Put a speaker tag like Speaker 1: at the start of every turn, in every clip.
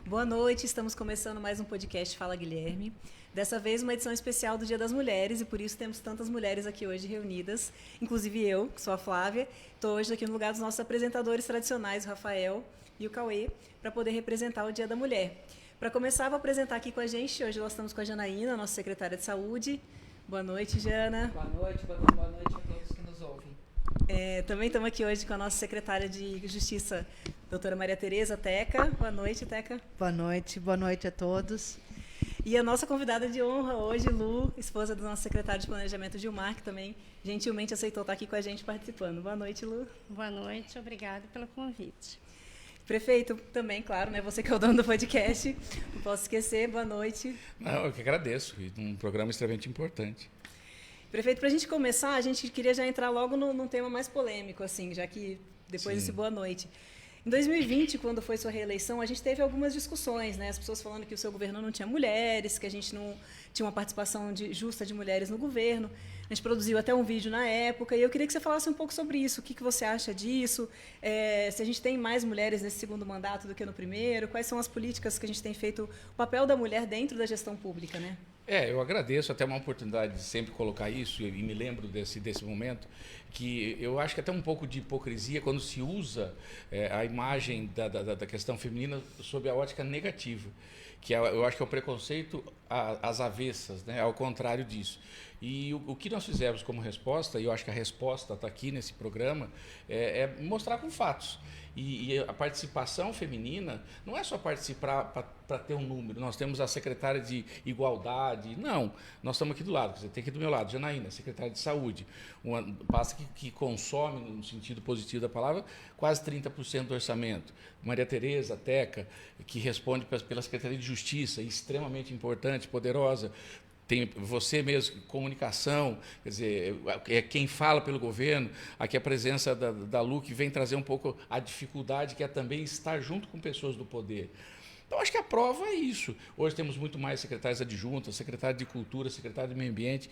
Speaker 1: Boa noite, estamos começando mais um podcast Fala Guilherme. Dessa vez uma edição especial do Dia das Mulheres e por isso temos tantas mulheres aqui hoje reunidas, inclusive eu, que sou a Flávia. Estou hoje aqui no lugar dos nossos apresentadores tradicionais, o Rafael e o Cauê, para poder representar o Dia da Mulher. Para começar, vou apresentar aqui com a gente, hoje nós estamos com a Janaína, nossa secretária de Saúde. Boa noite, Jana.
Speaker 2: Boa noite a todos que nos ouvem.
Speaker 1: Também estamos aqui hoje com a nossa secretária de Justiça, doutora Maria Tereza Teca. Boa noite, Teca.
Speaker 3: Boa noite a todos.
Speaker 1: E a nossa convidada de honra hoje, Lu, esposa do nosso secretário de Planejamento, Gilmar, que também gentilmente aceitou estar aqui com a gente participando. Boa noite, Lu.
Speaker 4: Boa noite, obrigada pelo convite.
Speaker 1: Prefeito, também, claro, né? Você que é o dono do podcast, não posso esquecer. Boa noite.
Speaker 5: Não, eu que agradeço, um programa extremamente importante.
Speaker 1: Prefeito, para a gente começar, a gente queria já entrar logo num tema mais polêmico, assim, já que depois desse boa noite. Em 2020, quando foi sua reeleição, a gente teve algumas discussões, né? As pessoas falando que o seu governo não tinha mulheres, que a gente não tinha uma participação justa de mulheres no governo. A gente produziu até um vídeo na época, e eu queria que você falasse um pouco sobre isso. O que você acha disso? Se a gente tem mais mulheres nesse segundo mandato do que no primeiro? Quais são as políticas que a gente tem feito, o papel da mulher dentro da gestão pública, né?
Speaker 5: Eu agradeço até uma oportunidade de sempre colocar isso, e me lembro desse momento, que eu acho que até um pouco de hipocrisia quando se usa a imagem da questão feminina sob a ótica negativa, que eu acho que é o preconceito às avessas, né? Ao contrário disso. E o que nós fizemos como resposta, e eu acho que a resposta está aqui nesse programa, é mostrar com fatos. E a participação feminina não é só participar para ter um número. Nós temos a secretária de Igualdade. Não, nós estamos aqui do lado. Você tem aqui do meu lado, Janaína, secretária de Saúde. Passa que consome, no sentido positivo da palavra, quase 30% do orçamento. Maria Tereza Teca, que responde pela Secretaria de Justiça, extremamente importante, poderosa. Tem você mesmo, comunicação, quer dizer, é quem fala pelo governo. Aqui a presença da Lu, que vem trazer um pouco a dificuldade, que é também estar junto com pessoas do poder. Então, acho que a prova é isso. Hoje temos muito mais secretários adjuntos, secretário de Cultura, secretário de Meio Ambiente.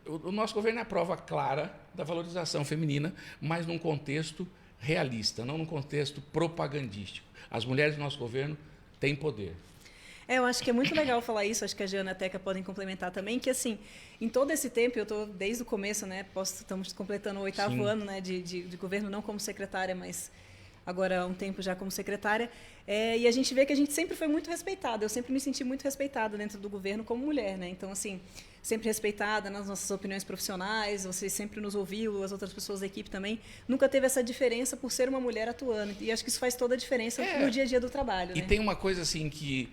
Speaker 5: O nosso governo é a prova clara da valorização feminina, mas num contexto realista, não num contexto propagandístico. As mulheres do nosso governo têm poder.
Speaker 1: Eu acho que é muito legal falar isso, acho que a Jana e a Teca podem complementar também, que assim, em todo esse tempo, eu estou desde o começo, né, estamos completando o 8º ano, né, de governo, não como secretária, mas agora há um tempo já como secretária, e a gente vê que a gente sempre foi muito respeitada, eu sempre me senti muito respeitada dentro do governo como mulher, né, então assim, sempre respeitada nas nossas opiniões profissionais, você sempre nos ouviu, as outras pessoas da equipe também, nunca teve essa diferença por ser uma mulher atuando, e acho que isso faz toda a diferença no dia a dia do trabalho.
Speaker 5: E
Speaker 1: né?
Speaker 5: tem uma coisa assim que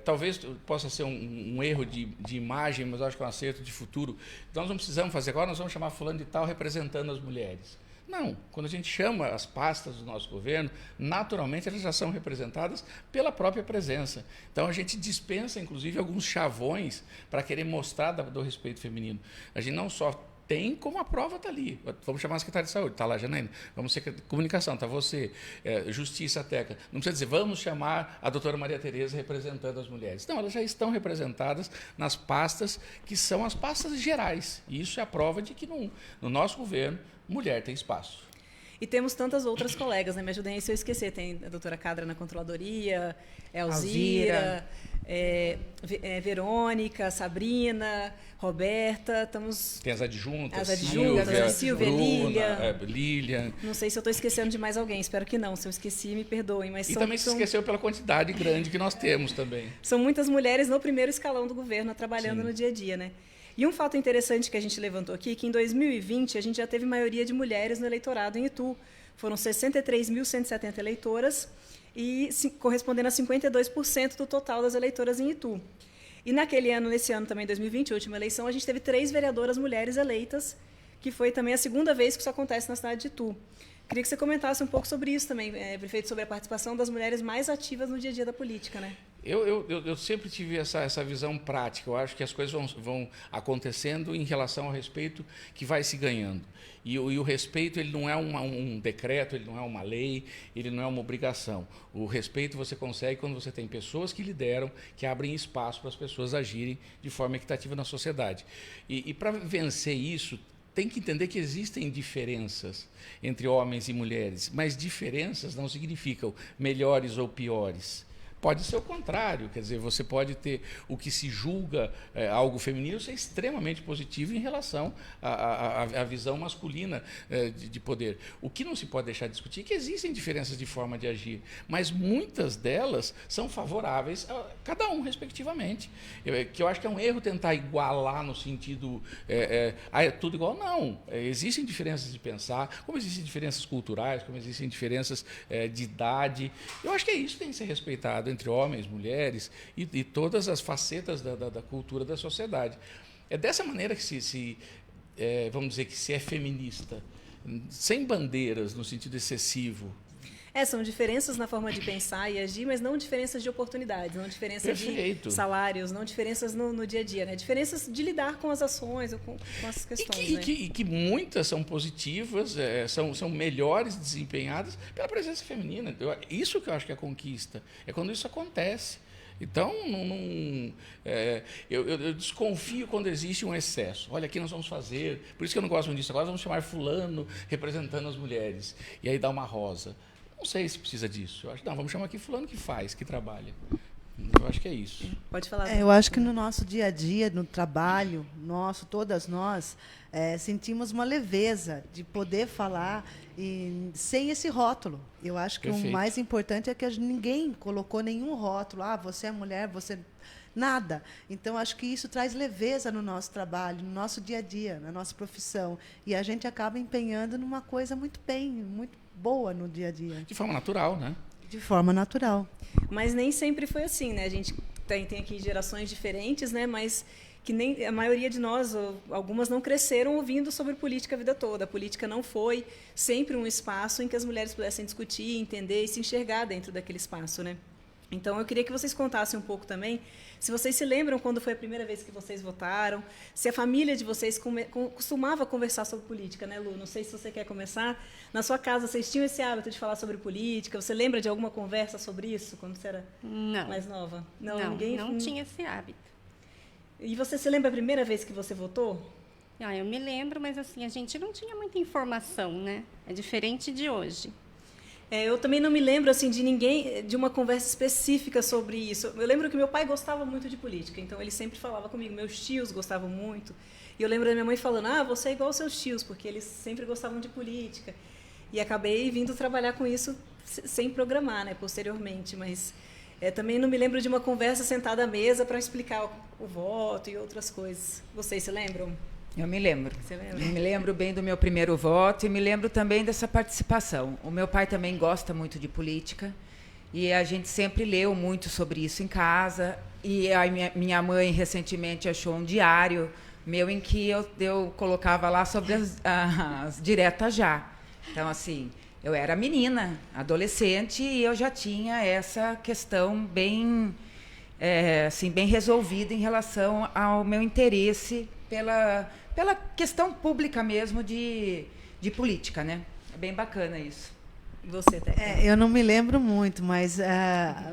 Speaker 5: talvez possa ser um erro de imagem, mas eu acho que é um acerto de futuro. Então nós não precisamos fazer agora, nós vamos chamar fulano de tal representando as mulheres. Não, quando a gente chama as pastas do nosso governo, naturalmente elas já são representadas pela própria presença. Então a gente dispensa, inclusive, alguns chavões para querer mostrar do respeito feminino. A gente não só tem, como a prova está ali. Vamos chamar a secretária de Saúde, está lá, Janaína. Vamos ser comunicação, está você, Justiça, Teca. Não precisa dizer, vamos chamar a doutora Maria Tereza representando as mulheres. Não, elas já estão representadas nas pastas que são as pastas gerais. E isso é a prova de que no nosso governo, mulher tem espaço.
Speaker 1: E temos tantas outras colegas, né? Me ajudem aí se eu esquecer. Tem a doutora Cadra na Controladoria, Alzira, Verônica, Sabrina, Roberta.
Speaker 5: Tem as adjuntas,
Speaker 1: Silvia,
Speaker 5: Bruna, Lília.
Speaker 1: Não sei se eu estou esquecendo de mais alguém, espero que não. Se eu esqueci, me perdoem. Mas
Speaker 5: também se esqueceu pela quantidade grande que nós temos também.
Speaker 1: São muitas mulheres no primeiro escalão do governo, trabalhando no dia a dia, né? E um fato interessante que a gente levantou aqui é que em 2020 a gente já teve maioria de mulheres no eleitorado em Itu. Foram 63.170 eleitoras e correspondendo a 52% do total das eleitoras em Itu. E nesse ano também, 2020, a última eleição, a gente teve 3 vereadoras mulheres eleitas, que foi também a segunda vez que isso acontece na cidade de Itu. Queria que você comentasse um pouco sobre isso também, prefeito, sobre a participação das mulheres mais ativas no dia a dia da política, né?
Speaker 5: Eu sempre tive essa visão prática. Eu acho que as coisas vão acontecendo em relação ao respeito que vai se ganhando. E o respeito, ele não é um decreto, ele não é uma lei, ele não é uma obrigação. O respeito você consegue quando você tem pessoas que lideram, que abrem espaço para as pessoas agirem de forma equitativa na sociedade. E para vencer isso, tem que entender que existem diferenças entre homens e mulheres, mas diferenças não significam melhores ou piores. Pode ser o contrário, quer dizer, você pode ter o que se julga algo feminino ser extremamente positivo em relação à visão masculina de poder. O que não se pode deixar de discutir é que existem diferenças de forma de agir, mas muitas delas são favoráveis a cada um, respectivamente. Que eu acho que é um erro tentar igualar no sentido, é tudo igual. Não, existem diferenças de pensar, como existem diferenças culturais, como existem diferenças de idade. Eu acho que é isso que tem que ser respeitado entre homens, mulheres e todas as facetas da cultura da sociedade. É dessa maneira que vamos dizer, que se é feminista, sem bandeiras no sentido excessivo.
Speaker 1: São diferenças na forma de pensar e agir, mas não diferenças de oportunidades, não diferenças de salários, não diferenças no dia a dia, né? Diferenças de lidar com as ações ou com as questões.
Speaker 5: E que muitas são positivas, são melhores desempenhadas pela presença feminina. Isso que eu acho que é a conquista, é quando isso acontece. Então, eu desconfio quando existe um excesso. Olha, aqui nós vamos fazer, por isso que eu não gosto muito disso, agora vamos chamar fulano representando as mulheres, e aí dá uma rosa. Não sei se precisa disso. Eu acho, não, vamos chamar aqui fulano que faz, que trabalha. Eu acho que é isso.
Speaker 1: Pode falar.
Speaker 3: Eu acho que no nosso dia a dia, no trabalho nosso, todas nós, sentimos uma leveza de poder falar sem esse rótulo. Eu acho que
Speaker 5: Perfeito.
Speaker 3: O mais importante é que ninguém colocou nenhum rótulo. Você é mulher, você... Nada. Então, acho que isso traz leveza no nosso trabalho, no nosso dia a dia, na nossa profissão. E a gente acaba empenhando numa coisa muito boa no dia a dia.
Speaker 5: De forma natural, né?
Speaker 3: De forma natural.
Speaker 1: Mas nem sempre foi assim, né? A gente tem aqui gerações diferentes, né? Mas que nem a maioria de nós, algumas não cresceram ouvindo sobre política a vida toda. A política não foi sempre um espaço em que as mulheres pudessem discutir, entender e se enxergar dentro daquele espaço, né? Então, eu queria que vocês contassem um pouco também, se vocês se lembram quando foi a primeira vez que vocês votaram, se a família de vocês costumava conversar sobre política, né, Lu? Não sei se você quer começar. Na sua casa, vocês tinham esse hábito de falar sobre política? Você lembra de alguma conversa sobre isso quando você era mais nova?
Speaker 4: Não tinha esse hábito.
Speaker 1: E você se lembra a primeira vez que você votou?
Speaker 4: Eu me lembro, mas assim, a gente não tinha muita informação, né? É diferente de hoje.
Speaker 1: Eu também não me lembro assim de ninguém, de uma conversa específica sobre isso. Eu lembro que meu pai gostava muito de política, então ele sempre falava comigo. Meus tios gostavam muito. E eu lembro da minha mãe falando, você é igual aos seus tios, porque eles sempre gostavam de política. E acabei vindo trabalhar com isso sem programar, né, posteriormente. Mas também não me lembro de uma conversa sentada à mesa para explicar o voto e outras coisas. Vocês se lembram?
Speaker 2: Eu me lembro.
Speaker 1: Você lembra?
Speaker 2: Me lembro bem do meu primeiro voto e me lembro também dessa participação. O meu pai também gosta muito de política e a gente sempre leu muito sobre isso em casa. E a minha mãe recentemente achou um diário meu em que eu colocava lá sobre as diretas já. Então, assim, eu era menina, adolescente, e eu já tinha essa questão bem resolvida em relação ao meu interesse pela questão pública mesmo de política, né? É bem bacana isso.
Speaker 1: Você, Teca?
Speaker 3: Eu não me lembro muito, mas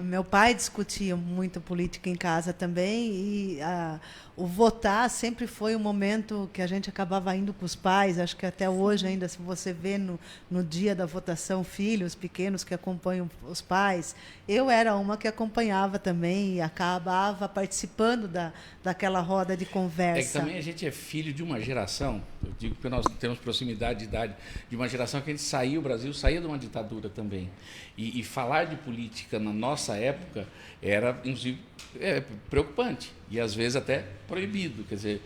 Speaker 3: meu pai discutia muito política em casa também, e o votar sempre foi um momento que a gente acabava indo com os pais. Acho que até hoje ainda, se você vê no dia da votação, filhos pequenos que acompanham os pais, eu era uma que acompanhava também e acabava participando daquela roda de conversa.
Speaker 5: Também a gente é filho de uma geração, eu digo que nós temos proximidade de idade, de uma geração que o Brasil saía de uma ditadura também. E falar de política na nossa época era, inclusive, preocupante e às vezes até proibido. Quer dizer,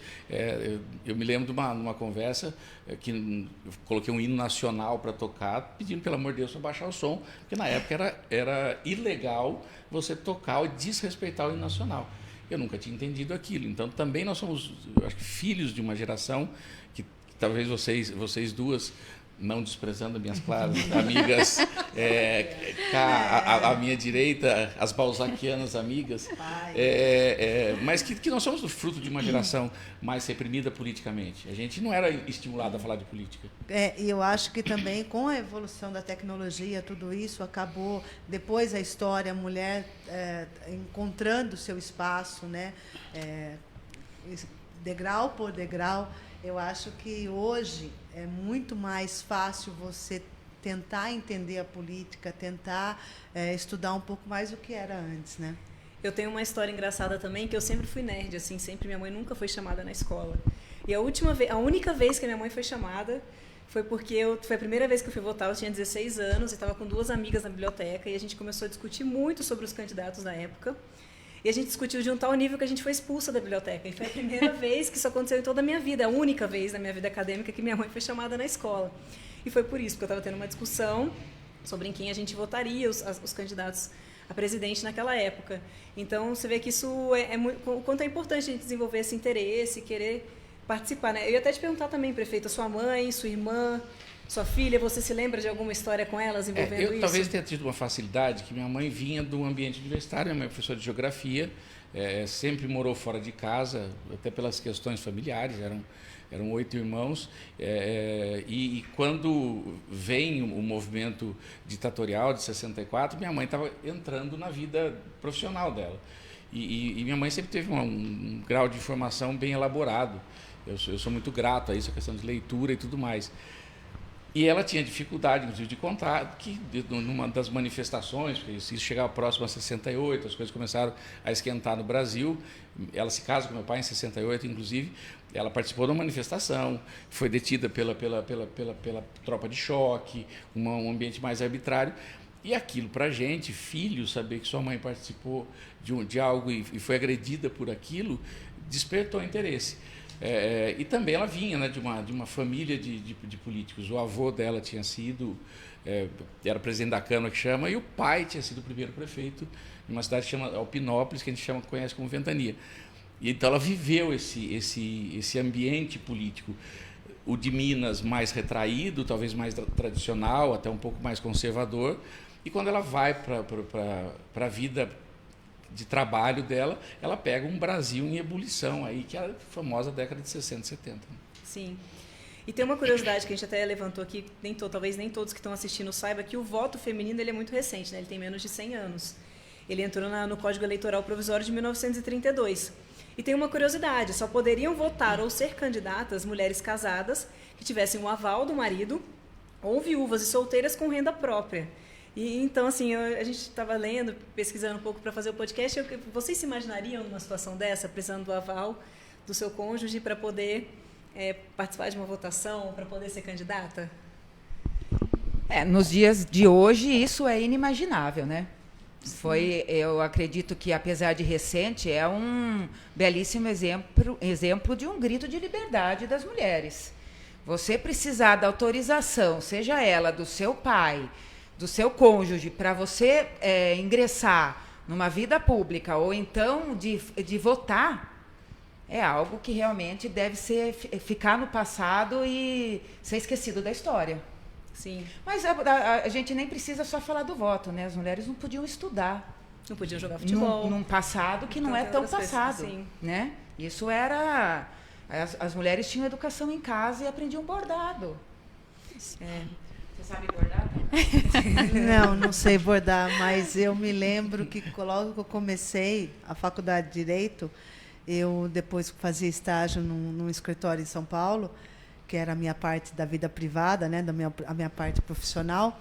Speaker 5: eu me lembro de uma conversa que eu coloquei um hino nacional para tocar, pedindo, pelo amor de Deus, para baixar o som, porque na época era ilegal você tocar ou desrespeitar o hino nacional. Eu nunca tinha entendido aquilo. Então, também nós somos, acho que, filhos de uma geração que talvez vocês duas, não desprezando minhas claras amigas, à minha direita, as balzaquianas amigas, mas que nós somos o fruto de uma geração mais reprimida politicamente. A gente não era estimulado a falar de política.
Speaker 3: E eu acho que também, com a evolução da tecnologia, tudo isso acabou, depois a história, a mulher encontrando seu espaço, né? Degrau por degrau. Eu acho que hoje é muito mais fácil você tentar entender a política, tentar estudar um pouco mais do que era antes, né?
Speaker 1: Eu tenho uma história engraçada também, que eu sempre fui nerd, assim, sempre minha mãe nunca foi chamada na escola. E a única vez que a minha mãe foi chamada foi porque foi a primeira vez que eu fui votar, eu tinha 16 anos, e estava com 2 amigas na biblioteca, e a gente começou a discutir muito sobre os candidatos da época. E a gente discutiu de um tal nível que a gente foi expulsa da biblioteca. E foi a primeira vez que isso aconteceu em toda a minha vida, a única vez na minha vida acadêmica que minha mãe foi chamada na escola. E foi por isso, porque eu estava tendo uma discussão sobre em quem a gente votaria, os candidatos a presidente naquela época. Então, você vê que isso o quanto é importante a gente desenvolver esse interesse, querer participar, né? Eu ia até te perguntar também, prefeita, sua mãe, sua irmã, sua filha, você se lembra de alguma história com elas envolvendo isso?
Speaker 5: Eu talvez tenha tido uma facilidade, que minha mãe vinha do ambiente universitário, minha mãe é professora de geografia, sempre morou fora de casa, até pelas questões familiares, eram 8 irmãos, e quando vem o movimento ditatorial de 64, minha mãe estava entrando na vida profissional dela. E minha mãe sempre teve um grau de informação bem elaborado. Eu sou muito grato a isso, a questão de leitura e tudo mais. E ela tinha dificuldade, inclusive, de contar que, numa das manifestações, porque isso chegava próximo a 68, as coisas começaram a esquentar no Brasil. Ela se casa com meu pai em 68, inclusive. Ela participou de uma manifestação, foi detida pela tropa de choque, um ambiente mais arbitrário. E aquilo, para a gente, filho, saber que sua mãe participou de algo e foi agredida por aquilo, despertou interesse. E também ela vinha, né, de uma família de políticos. O avô dela tinha sido, era presidente da Câmara, que chama, e o pai tinha sido o primeiro prefeito de uma cidade que chama Alpinópolis, que a gente conhece como Ventania. E então ela viveu esse ambiente político. O de Minas mais retraído, talvez mais tradicional, até um pouco mais conservador. E quando ela vai para a vida de trabalho dela, ela pega um Brasil em ebulição, aí, que é a famosa década de 60 e 70.
Speaker 1: Sim. E tem uma curiosidade que a gente até levantou aqui, talvez nem todos que estão assistindo saibam, que o voto feminino ele é muito recente, né? Ele tem menos de 100 anos. Ele entrou no Código Eleitoral Provisório de 1932. E tem uma curiosidade, só poderiam votar ou ser candidatas mulheres casadas que tivessem o aval do marido ou viúvas e solteiras com renda própria. E, então, assim, a gente estava lendo, pesquisando um pouco para fazer o podcast. Vocês se imaginariam numa situação dessa, precisando do aval do seu cônjuge para poder participar de uma votação, para poder ser candidata?
Speaker 2: Nos dias de hoje, isso é inimaginável, né? Eu acredito que, apesar de recente, é um belíssimo exemplo de um grito de liberdade das mulheres. Você precisar da autorização, seja ela do seu pai, do seu cônjuge, para você ingressar numa vida pública ou então de votar, é algo que realmente deve ficar no passado e ser esquecido da história.
Speaker 1: Sim.
Speaker 2: Mas a gente nem precisa só falar do voto, né? As mulheres não podiam estudar.
Speaker 1: Não podiam jogar futebol.
Speaker 2: Num passado que não é tão passado. Sim. Né? Isso era... As mulheres tinham educação em casa e aprendiam bordado. Você sabe bordar?
Speaker 3: Não sei bordar, mas eu me lembro que logo que eu comecei a faculdade de Direito, eu depois fazia estágio num escritório em São Paulo, que era a minha parte da vida privada, né, a minha parte profissional,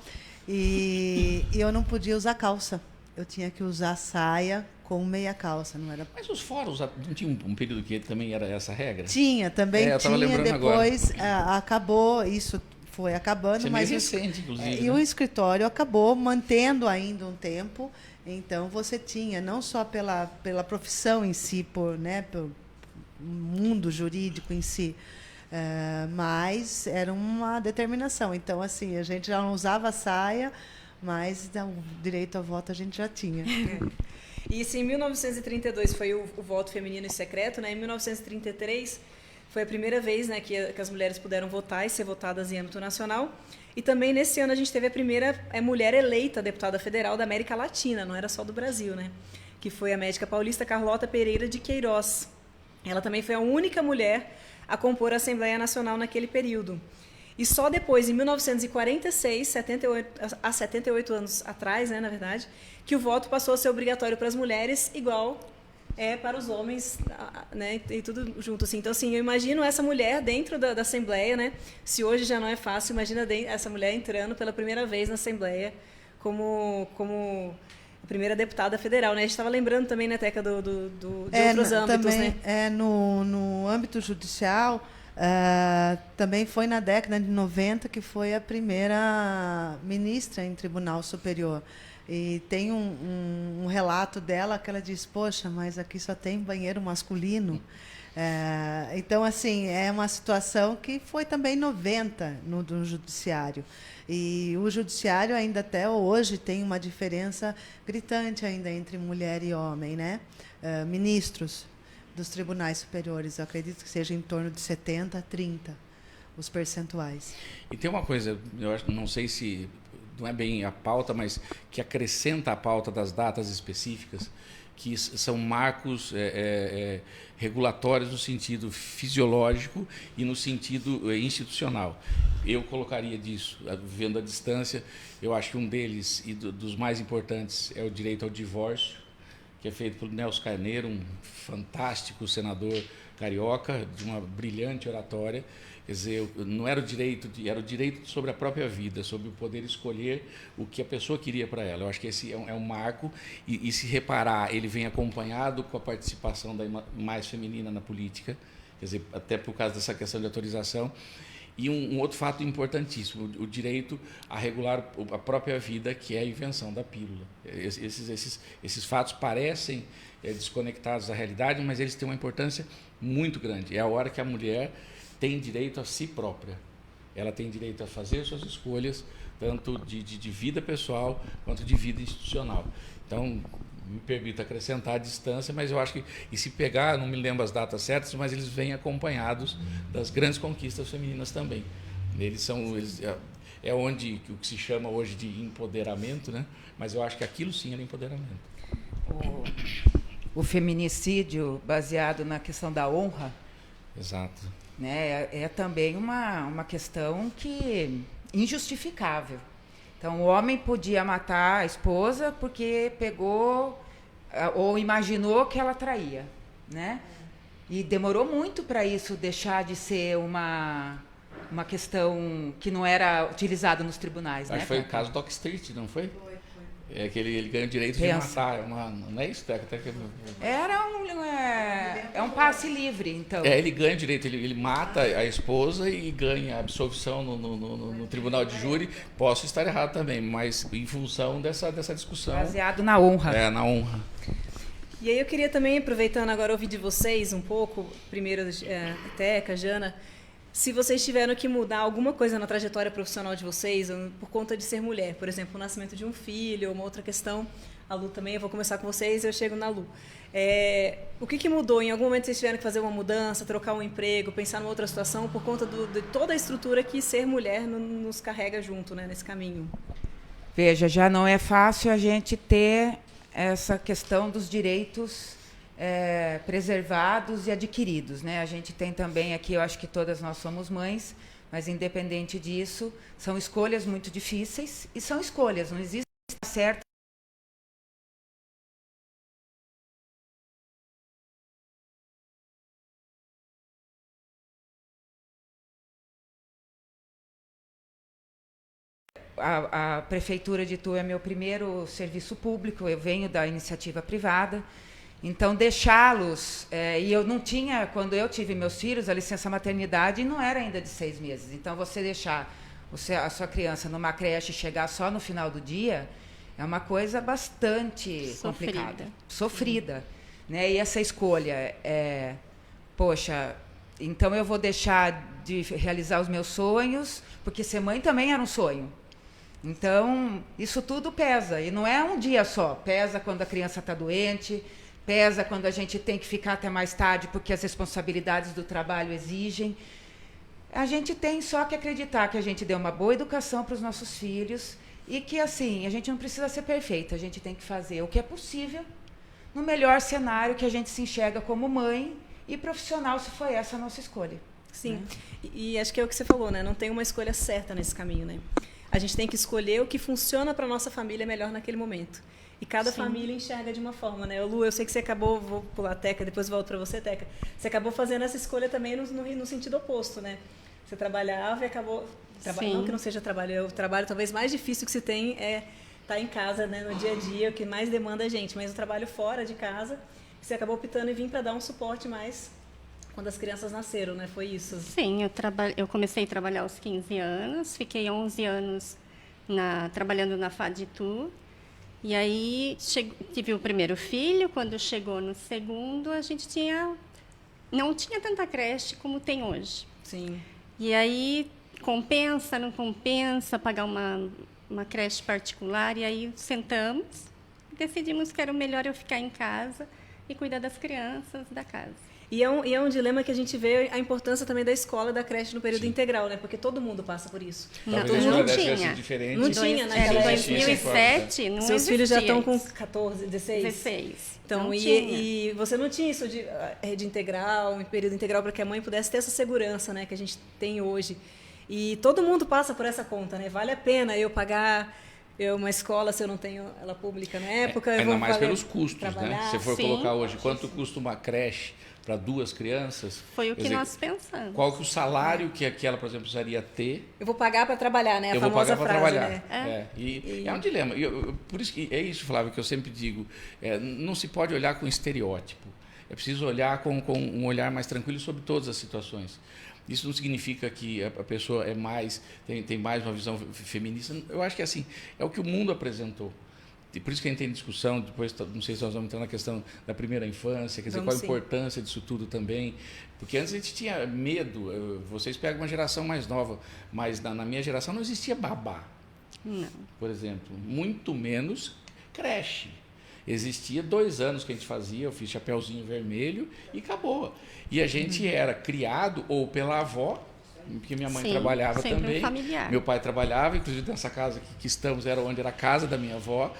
Speaker 3: e eu não podia usar calça. Eu tinha que usar saia com meia calça, não era. Mas
Speaker 5: os fóruns, não tinha um período que também era essa regra?
Speaker 3: Tinha, também tinha, depois acabou, isso foi acabando.
Speaker 5: Isso é meio recente, inclusive.
Speaker 3: E o escritório acabou mantendo ainda um tempo, então você tinha, não só pela profissão em si, pelo mundo jurídico em si, mas era uma determinação. Então, assim, a gente já não usava saia, mas o direito ao voto a gente já tinha.
Speaker 1: E se em 1932 foi o voto feminino e secreto, né? Em 1933 foi a primeira vez, né, que as mulheres puderam votar e ser votadas em âmbito nacional. E também nesse ano a gente teve a primeira mulher eleita deputada federal da América Latina, não era só do Brasil, né? Que foi a médica paulista Carlota Pereira de Queiroz. Ela também foi a única mulher a compor a Assembleia Nacional naquele período. E só depois, em 1946, 78 anos atrás, né, na verdade, que o voto passou a ser obrigatório para as mulheres, igual para os homens, né, e tudo junto, assim. Então, assim, eu imagino essa mulher dentro da Assembleia, né? Se hoje já não é fácil, imagina essa mulher entrando pela primeira vez na Assembleia como a primeira deputada federal, né? A gente estava lembrando também, né, Teca, de outros âmbitos,
Speaker 3: também,
Speaker 1: né?
Speaker 3: No âmbito judicial, também foi na década de 90 que foi a primeira ministra em Tribunal Superior. E tem um relato dela que ela diz, poxa, mas aqui só tem banheiro masculino. Então, assim, é uma situação que foi também 90 no judiciário. E o judiciário ainda até hoje tem uma diferença gritante ainda entre mulher e homem, né? Ministros dos tribunais superiores, eu acredito que seja em torno de 70 a 30 os percentuais.
Speaker 5: E tem uma coisa, eu acho, não sei se não é bem a pauta, mas que acrescenta a pauta das datas específicas, que são marcos regulatórios no sentido fisiológico e no sentido institucional. Eu colocaria disso, vendo a distância, eu acho que um deles, e dos mais importantes, é o direito ao divórcio, que é feito pelo Nelson Carneiro, um fantástico senador carioca, de uma brilhante oratória. Quer dizer, não era o direito, era o direito sobre a própria vida, sobre o poder escolher o que a pessoa queria para ela. Eu acho que esse é um marco, e se reparar, ele vem acompanhado com a participação da mais feminina na política, quer dizer, até por causa dessa questão de autorização. E um outro fato importantíssimo, o direito a regular a própria vida, que é a invenção da pílula. Esses fatos parecem desconectados da realidade, mas eles têm uma importância muito grande. É a hora que a mulher tem direito a si própria. Ela tem direito a fazer suas escolhas, tanto de vida pessoal quanto de vida institucional. Então, me permito acrescentar a distância, mas eu acho que, e se pegar, não me lembro as datas certas, mas eles vêm acompanhados das grandes conquistas femininas também. É onde o que se chama hoje de empoderamento, né? Mas eu acho que aquilo sim era empoderamento.
Speaker 2: O feminicídio baseado na questão da honra.
Speaker 5: Exato.
Speaker 2: Né, é também uma questão que injustificável. Então, o homem podia matar a esposa porque pegou ou imaginou que ela traía, né? E demorou muito para isso deixar de ser uma questão que não era utilizada nos tribunais.
Speaker 5: Acho
Speaker 2: né?
Speaker 5: que foi o caso do Street, não foi? É que ele ganha o direito de matar. Não é isso, Teca?
Speaker 2: É um passe livre, então.
Speaker 5: Ele ganha o direito, ele mata a esposa e ganha a absolvição no tribunal de júri. Posso estar errado também, mas em função dessa discussão.
Speaker 2: Baseado na honra.
Speaker 5: Na honra.
Speaker 1: E aí eu queria também, aproveitando agora, ouvir de vocês um pouco, primeiro Teca, Jana, se vocês tiveram que mudar alguma coisa na trajetória profissional de vocês, por conta de ser mulher, por exemplo, o nascimento de um filho, uma outra questão, a Lu também, eu vou começar com vocês e eu chego na Lu. O que mudou? Em algum momento vocês tiveram que fazer uma mudança, trocar um emprego, pensar numa outra situação, por conta de toda a estrutura que ser mulher nos carrega junto, né, nesse caminho?
Speaker 2: Veja, já não é fácil a gente ter essa questão dos direitos preservados e adquiridos, né? A gente tem também aqui, eu acho que todas nós somos mães, mas independente disso, são escolhas muito difíceis e são escolhas, não existe certo. A Prefeitura de Itu é meu primeiro serviço público, eu venho da iniciativa privada. Então, deixá-los... e eu não tinha... Quando eu tive meus filhos, a licença maternidade não era ainda de 6 meses. Então, você deixar a sua criança numa creche e chegar só no final do dia é uma coisa bastante complicada. Sofrida. Né? E essa escolha poxa, então eu vou deixar de realizar os meus sonhos, porque ser mãe também era um sonho. Então, isso tudo pesa. E não é um dia só. Pesa quando a criança está doente... Pesa quando a gente tem que ficar até mais tarde porque as responsabilidades do trabalho exigem. A gente tem só que acreditar que a gente deu uma boa educação para os nossos filhos e que, assim, a gente não precisa ser perfeita, a gente tem que fazer o que é possível no melhor cenário que a gente se enxerga como mãe e profissional, se foi essa a nossa escolha.
Speaker 1: Sim, né? E acho que é o que você falou, né? Não tem uma escolha certa nesse caminho, né? A gente tem que escolher o que funciona para a nossa família melhor naquele momento. E cada família enxerga de uma forma, né? Lu, eu sei que você acabou, vou pular a Teca, depois volto para você, Teca. Você acabou fazendo essa escolha também no sentido oposto, né? Você trabalhava e acabou... Não que não seja trabalho, o trabalho talvez mais difícil que se tem é estar em casa, né? No dia a dia, o que mais demanda a gente. Mas o trabalho fora de casa, você acabou optando em vir para dar um suporte mais quando as crianças nasceram, né? Foi isso?
Speaker 4: Sim, eu comecei a trabalhar aos 15 anos, fiquei 11 anos trabalhando na FAD-TU. E aí tive o primeiro filho. Quando chegou no segundo, a gente não tinha tanta creche como tem hoje.
Speaker 1: Sim.
Speaker 4: E aí compensa, não compensa pagar uma creche particular? E aí sentamos e decidimos que era melhor eu ficar em casa e cuidar das crianças da casa.
Speaker 1: E é um dilema que a gente vê a importância também da escola, da creche no período integral, né? Porque todo mundo passa por isso.
Speaker 4: Não tinha.
Speaker 1: Não tinha, né?
Speaker 4: Em 2007, não
Speaker 1: Seus filhos já estão com
Speaker 4: isso.
Speaker 1: 14, 16?
Speaker 4: 16.
Speaker 1: Então, e você não tinha isso de rede integral, período integral, para que a mãe pudesse ter essa segurança, né? Que a gente tem hoje. E todo mundo passa por essa conta, né? Vale a pena eu pagar uma escola se eu não tenho ela pública na época?
Speaker 5: Ainda mais pelos custos,
Speaker 1: trabalhar.
Speaker 5: né? Se for colocar hoje, quanto custa uma creche para 2 crianças?
Speaker 4: Foi o que nós pensamos.
Speaker 5: Qual que é o salário que ela, por exemplo, precisaria ter?
Speaker 1: Eu vou pagar para trabalhar, né?
Speaker 5: Eu vou pagar para trabalhar.
Speaker 1: Né?
Speaker 5: E é um dilema. Por isso que é isso, Flávio, que eu sempre digo. Não se pode olhar com estereótipo. É preciso olhar com um olhar mais tranquilo sobre todas as situações. Isso não significa que a pessoa tem mais uma visão feminista. Eu acho que assim, é o que o mundo apresentou. E por isso que a gente tem discussão, depois, não sei se nós vamos entrar na questão da primeira infância, quer dizer, qual a importância disso tudo também. Porque antes a gente tinha medo, vocês pegam uma geração mais nova, mas na minha geração não existia babá.
Speaker 4: Não.
Speaker 5: Por exemplo, muito menos creche. Existia 2 anos que a gente fazia, eu fiz Chapeuzinho Vermelho e acabou. E a gente era criado ou pela avó, porque minha mãe trabalhava também, meu pai trabalhava, inclusive nessa casa que estamos era onde era a casa da minha avó.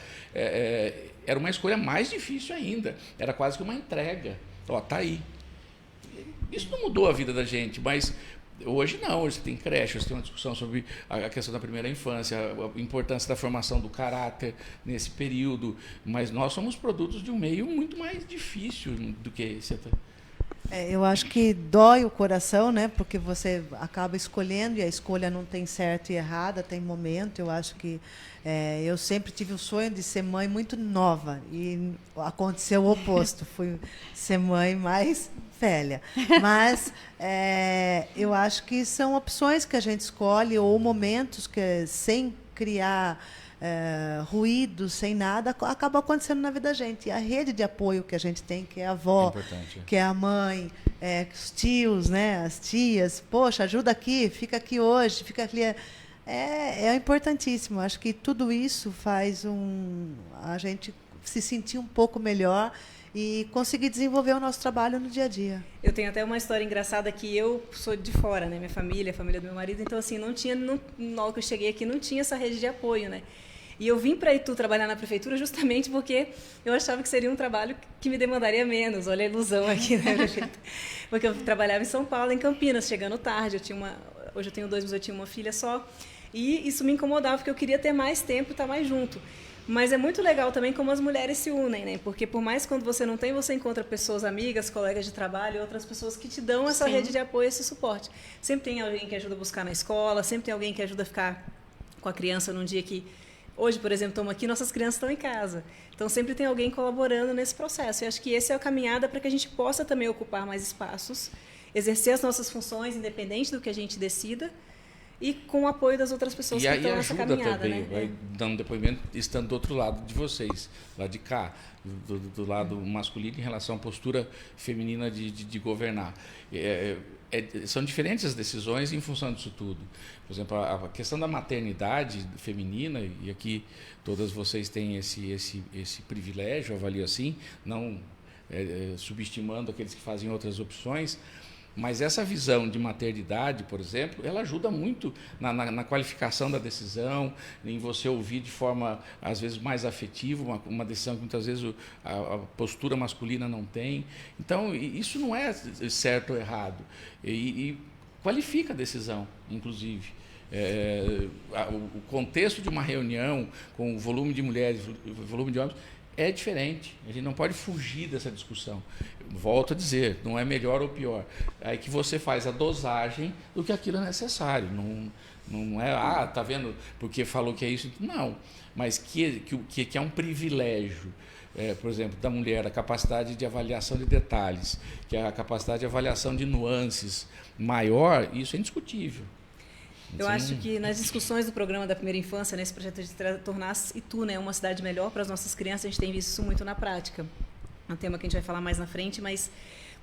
Speaker 5: Era uma escolha mais difícil ainda, era quase que uma entrega. Tá aí. Isso não mudou a vida da gente, mas hoje não, hoje você tem creche, você tem uma discussão sobre a questão da primeira infância, a importância da formação do caráter nesse período, mas nós somos produtos de um meio muito mais difícil do que esse.
Speaker 3: Eu acho que dói o coração, né? Porque você acaba escolhendo e a escolha não tem certo e errada, tem momento. Eu acho que eu sempre tive o sonho de ser mãe muito nova e aconteceu o oposto. Fui ser mãe mais velha. Mas eu acho que são opções que a gente escolhe ou momentos que sem criar ruído, sem nada, acaba acontecendo na vida da gente. E a rede de apoio que a gente tem, que é a avó, que é a mãe, os tios, né, as tias, poxa, ajuda aqui, fica aqui hoje, fica ali. É importantíssimo. Acho que tudo isso faz a gente se sentir um pouco melhor e conseguir desenvolver o nosso trabalho no dia a dia.
Speaker 1: Eu tenho até uma história engraçada que eu sou de fora, né? Minha família, a família do meu marido, então assim, na hora que eu cheguei aqui, não tinha essa rede de apoio, né? E eu vim para Itu trabalhar na prefeitura justamente porque eu achava que seria um trabalho que me demandaria menos. Olha a ilusão aqui, né, prefeita? Porque eu trabalhava em São Paulo, em Campinas, chegando tarde. Hoje eu tenho 2, mas eu tinha uma filha só. E isso me incomodava, porque eu queria ter mais tempo e estar mais junto. Mas é muito legal também como as mulheres se unem, né? Porque por mais quando você não tem, você encontra pessoas amigas, colegas de trabalho, outras pessoas que te dão essa rede de apoio, esse suporte. Sempre tem alguém que ajuda a buscar na escola, sempre tem alguém que ajuda a ficar com a criança num dia que... Hoje, por exemplo, estamos aqui, nossas crianças estão em casa. Então, sempre tem alguém colaborando nesse processo. E acho que essa é a caminhada para que a gente possa também ocupar mais espaços, exercer as nossas funções, independente do que a gente decida, e com o apoio das outras pessoas que estão nessa caminhada.
Speaker 5: Também,
Speaker 1: né?
Speaker 5: vai dando depoimento, estando do outro lado de vocês, lá de cá, do lado masculino em relação à postura feminina de governar. São diferentes as decisões em função disso tudo. Por exemplo, a questão da maternidade feminina, e aqui todas vocês têm esse privilégio, eu avalio assim, não subestimando aqueles que fazem outras opções, mas essa visão de maternidade, por exemplo, ela ajuda muito na qualificação da decisão, em você ouvir de forma, às vezes, mais afetiva, uma decisão que muitas vezes a postura masculina não tem. Então, isso não é certo ou errado. E qualifica a decisão, inclusive. O contexto de uma reunião com o volume de mulheres, o volume de homens, é diferente. A gente não pode fugir dessa discussão. Volto a dizer, não é melhor ou pior. É que você faz a dosagem do que aquilo é necessário. Não é, tá vendo, porque falou que é isso. Não, mas que é um privilégio. Por exemplo, da mulher, a capacidade de avaliação de detalhes, que é a capacidade de avaliação de nuances maior, isso é indiscutível.
Speaker 1: Eu acho que nas discussões do programa da primeira infância, nesse projeto de tornar Itu, né, uma cidade melhor para as nossas crianças, a gente tem visto isso muito na prática. É um tema que a gente vai falar mais na frente, mas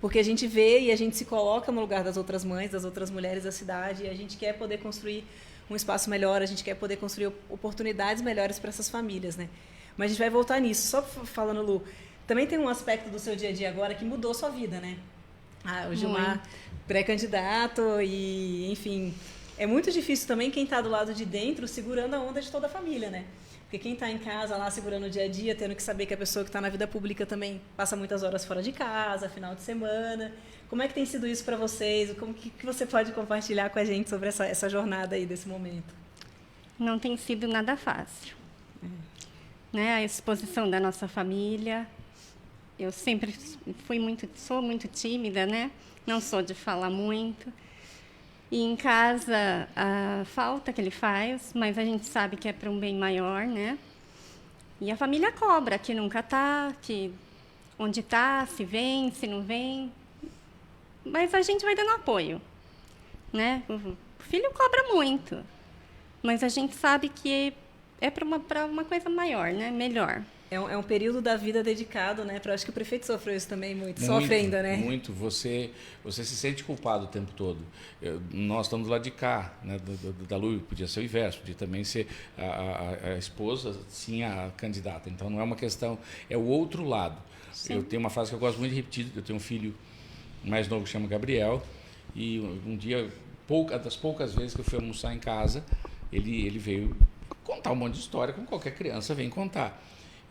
Speaker 1: porque a gente vê e a gente se coloca no lugar das outras mães, das outras mulheres da cidade, e a gente quer poder construir um espaço melhor, a gente quer poder construir oportunidades melhores para essas famílias, né? Mas a gente vai voltar nisso. Só falando, Lu, também tem um aspecto do seu dia a dia agora que mudou sua vida, né? O Gilmar, pré-candidato e, enfim, é muito difícil também quem está do lado de dentro segurando a onda de toda a família, né? Porque quem está em casa lá segurando o dia a dia, tendo que saber que a pessoa que está na vida pública também passa muitas horas fora de casa, final de semana. Como é que tem sido isso para vocês? Como que você pode compartilhar com a gente sobre essa jornada aí desse momento?
Speaker 4: Não tem sido nada fácil. Né? A exposição da nossa família. Eu sempre sou muito tímida, né? Não sou de falar muito. E em casa, a falta que ele faz, mas a gente sabe que é para um bem maior, né? E a família cobra, que nunca está, que onde está, se vem, se não vem. Mas a gente vai dando apoio, né? O filho cobra muito, mas a gente sabe que é para uma coisa maior, né? Melhor.
Speaker 1: É um período da vida dedicado, né? Acho que o prefeito sofreu isso também muito. Sofre ainda, né?
Speaker 5: Muito. Você se sente culpado o tempo todo. Nós estamos do lado de cá, né? Da Lu, podia ser o inverso, podia também ser a esposa, sim, a candidata. Então não é uma questão, é o outro lado. Sim. Eu tenho uma frase que eu gosto muito de repetir. Eu tenho um filho mais novo que chama Gabriel, e um dia, das poucas vezes que eu fui almoçar em casa, ele veio contar um monte de história, como qualquer criança vem contar.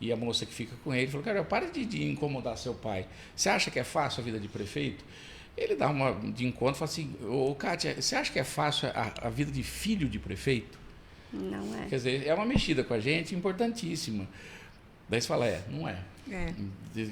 Speaker 5: E a moça que fica com ele falou: cara, para de incomodar seu pai. Você acha que é fácil a vida de prefeito? Ele dá uma de encontro e fala assim: ô Kátia, você acha que é fácil a vida de filho de prefeito?
Speaker 4: Não é.
Speaker 5: Quer dizer, é uma mexida com a gente importantíssima. Daí você fala: não é.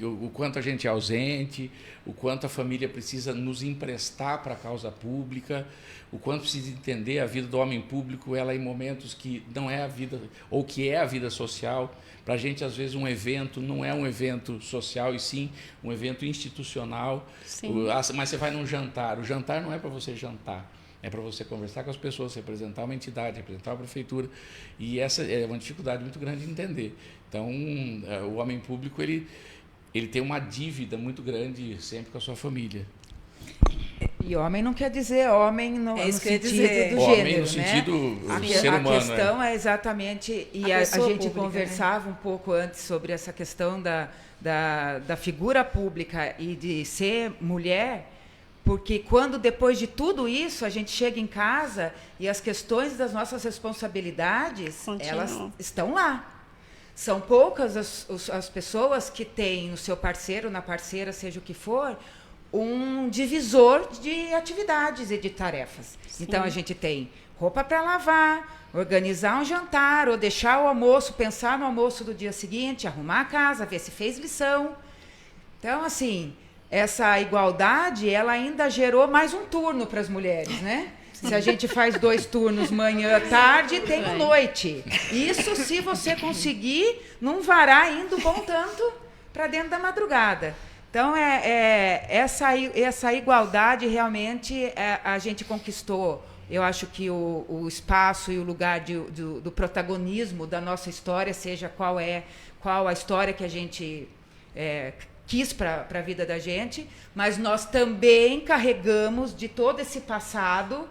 Speaker 5: O quanto a gente é ausente, o quanto a família precisa nos emprestar para a causa pública, o quanto precisa entender a vida do homem público, ela em momentos que não é a vida, ou que é a vida social. Para a gente, às vezes, um evento não é um evento social, e sim um evento institucional.
Speaker 4: Sim.
Speaker 5: Mas você vai num jantar. O jantar não é para você jantar, é para você conversar com as pessoas, representar uma entidade, representar uma prefeitura. E essa é uma dificuldade muito grande de entender. Então, o homem público ele tem uma dívida muito grande sempre com a sua família.
Speaker 2: E homem não quer dizer homem no sentido do
Speaker 5: homem
Speaker 2: gênero,
Speaker 5: no sentido
Speaker 2: né?
Speaker 5: ser humano.
Speaker 2: A questão é exatamente... E a gente pública, conversava um pouco antes sobre essa questão da figura pública e de ser mulher, porque quando, depois de tudo isso, a gente chega em casa e as questões das nossas responsabilidades, elas estão lá. São poucas as pessoas que têm no seu parceiro, na parceira, seja o que for, um divisor de atividades e de tarefas. Sim. Então, a gente tem roupa para lavar, organizar um jantar, ou deixar o almoço, pensar no almoço do dia seguinte, arrumar a casa, ver se fez lição. Então, assim, essa igualdade, ela ainda gerou mais um turno para as mulheres, né? Se a gente faz 2 turnos, manhã, tarde, tem o noite. Isso se você conseguir não varar indo bom tanto para dentro da madrugada. Então, essa igualdade realmente a gente conquistou. Eu acho que o espaço e o lugar do protagonismo da nossa história, seja qual a história que a gente quis para a vida da gente, mas nós também carregamos de todo esse passado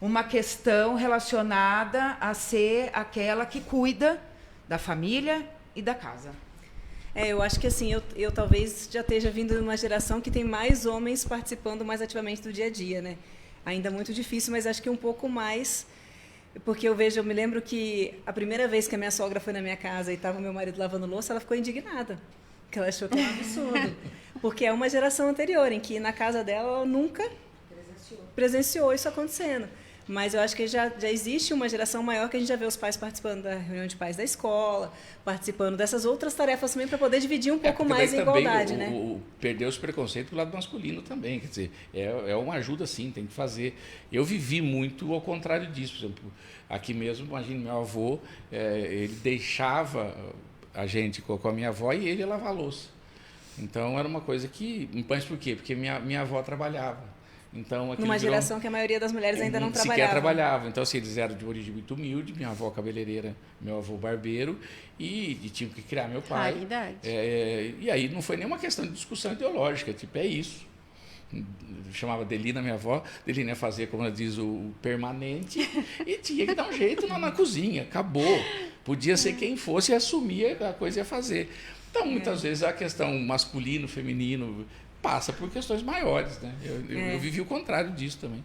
Speaker 2: uma questão relacionada a ser aquela que cuida da família e da casa.
Speaker 1: Eu acho que assim, eu talvez já esteja vindo de uma geração que tem mais homens participando mais ativamente do dia a dia, né? Ainda muito difícil, mas acho que um pouco mais, porque eu me lembro que a primeira vez que a minha sogra foi na minha casa e estava meu marido lavando louça, ela ficou indignada, porque ela achou que era um absurdo, porque é uma geração anterior, em que na casa dela ela nunca presenciou isso acontecendo. Mas eu acho que já existe uma geração maior que a gente já vê os pais participando da reunião de pais da escola, participando dessas outras tarefas também, para poder dividir um pouco mais a igualdade, né?
Speaker 5: Perder os preconceitos do lado masculino também, quer dizer, é uma ajuda sim, tem que fazer. Eu vivi muito ao contrário disso, por exemplo, aqui mesmo, imagine, meu avô, ele deixava a gente com a minha avó e ele ia lavar a louça. Então era uma coisa que, mas por quê? Porque minha avó trabalhava. Então,
Speaker 1: numa geração que a maioria das mulheres ainda não trabalhava.
Speaker 5: Sequer trabalhava. Então, assim, eles eram de origem muito humilde, minha avó cabeleireira, meu avô barbeiro, e tinham que criar meu pai.
Speaker 4: Raridade.
Speaker 5: E aí não foi nenhuma questão de discussão ideológica, tipo, é isso. Chamava Delina, minha avó, Delina ia fazer, como ela diz, o permanente, e tinha que dar um jeito na cozinha, acabou. Podia ser quem fosse e assumia a coisa ia fazer. Então, muitas vezes, a questão masculino, feminino, passa por questões maiores, né? Eu vivi o contrário disso também.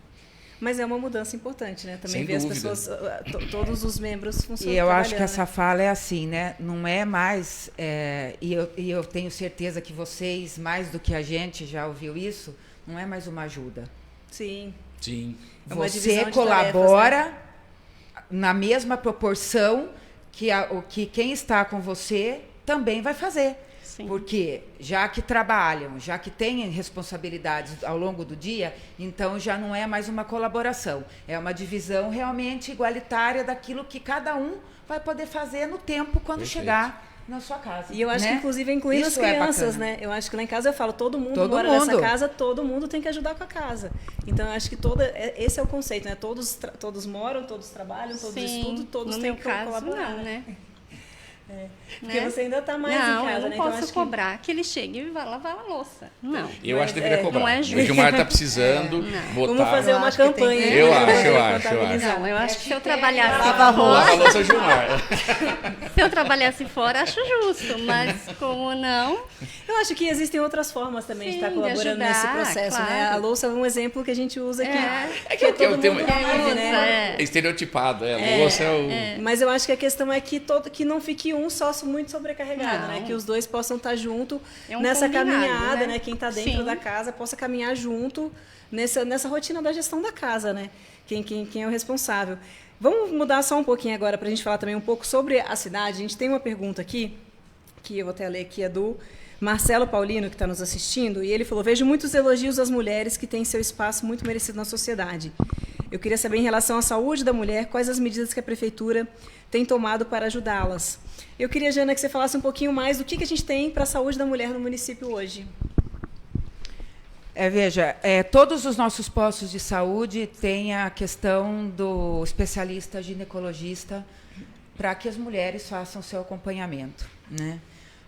Speaker 1: Mas é uma mudança importante, né? Também
Speaker 5: Sem
Speaker 1: ver
Speaker 5: dúvida.
Speaker 1: As pessoas, todos os membros funcionando.
Speaker 2: E eu acho que essa fala é assim, né? Não é mais, e eu tenho certeza que vocês, mais do que a gente, já ouviu isso, não é mais uma ajuda.
Speaker 1: Sim.
Speaker 5: Sim.
Speaker 1: É uma
Speaker 2: Você
Speaker 1: divisão de
Speaker 2: colabora
Speaker 1: tarefas, né?
Speaker 2: na mesma proporção que quem está com você também vai fazer.
Speaker 4: Sim.
Speaker 2: Porque já que trabalham, já que têm responsabilidades ao longo do dia, então já não é mais uma colaboração. É uma divisão realmente igualitária daquilo que cada um vai poder fazer no tempo quando
Speaker 5: Perfeito.
Speaker 2: Chegar na sua casa.
Speaker 1: E eu acho
Speaker 2: né?
Speaker 1: que, inclusive, incluindo
Speaker 2: Isso
Speaker 1: as crianças, né? Eu acho que lá em casa eu falo, todo mundo mora nessa casa, todo mundo tem que ajudar com a casa. Então, eu acho que esse é o conceito, né? Todos moram, todos trabalham, todos estudam, todos têm que colaborar.
Speaker 4: Não, né?
Speaker 1: Porque você ainda está mais
Speaker 4: não,
Speaker 1: em casa,
Speaker 4: eu não
Speaker 1: né?
Speaker 4: posso
Speaker 1: então,
Speaker 4: cobrar que ele chegue e vá lavar a louça. Não.
Speaker 5: Eu acho que deveria cobrar.
Speaker 4: Não é justo.
Speaker 5: O Gilmar está precisando botar...
Speaker 1: Vamos fazer uma campanha.
Speaker 5: Eu acho.
Speaker 4: Não, eu acho que se eu trabalhasse
Speaker 5: Lava a
Speaker 4: fora...
Speaker 5: louça, Gilmar.
Speaker 4: Se eu trabalhasse fora, acho justo. Mas como não...
Speaker 1: Eu acho que existem outras formas também de estar colaborando nesse processo,
Speaker 4: claro.
Speaker 1: né? A louça é um exemplo que a gente usa aqui.
Speaker 5: É que
Speaker 1: todo
Speaker 5: tem
Speaker 1: mundo vive, né?
Speaker 5: É estereotipado. A louça
Speaker 1: Mas eu acho que a questão é que não fique um só muito sobrecarregado, né? Que os dois possam estar junto nessa caminhada, né? Quem está dentro da casa possa caminhar junto nessa rotina da gestão da casa, né? Quem é o responsável. Vamos mudar só um pouquinho agora para a gente falar também um pouco sobre a cidade. A gente tem uma pergunta aqui, que eu vou até ler aqui, é do Marcelo Paulino, que está nos assistindo, e ele falou: vejo muitos elogios às mulheres que têm seu espaço muito merecido na sociedade. Eu queria saber, em relação à saúde da mulher, quais as medidas que a Prefeitura tem tomado para ajudá-las. Eu queria, Jana, que você falasse um pouquinho mais do que a gente tem para a saúde da mulher no município hoje.
Speaker 2: Veja, todos os nossos postos de saúde têm a questão do especialista ginecologista para que as mulheres façam seu acompanhamento, né?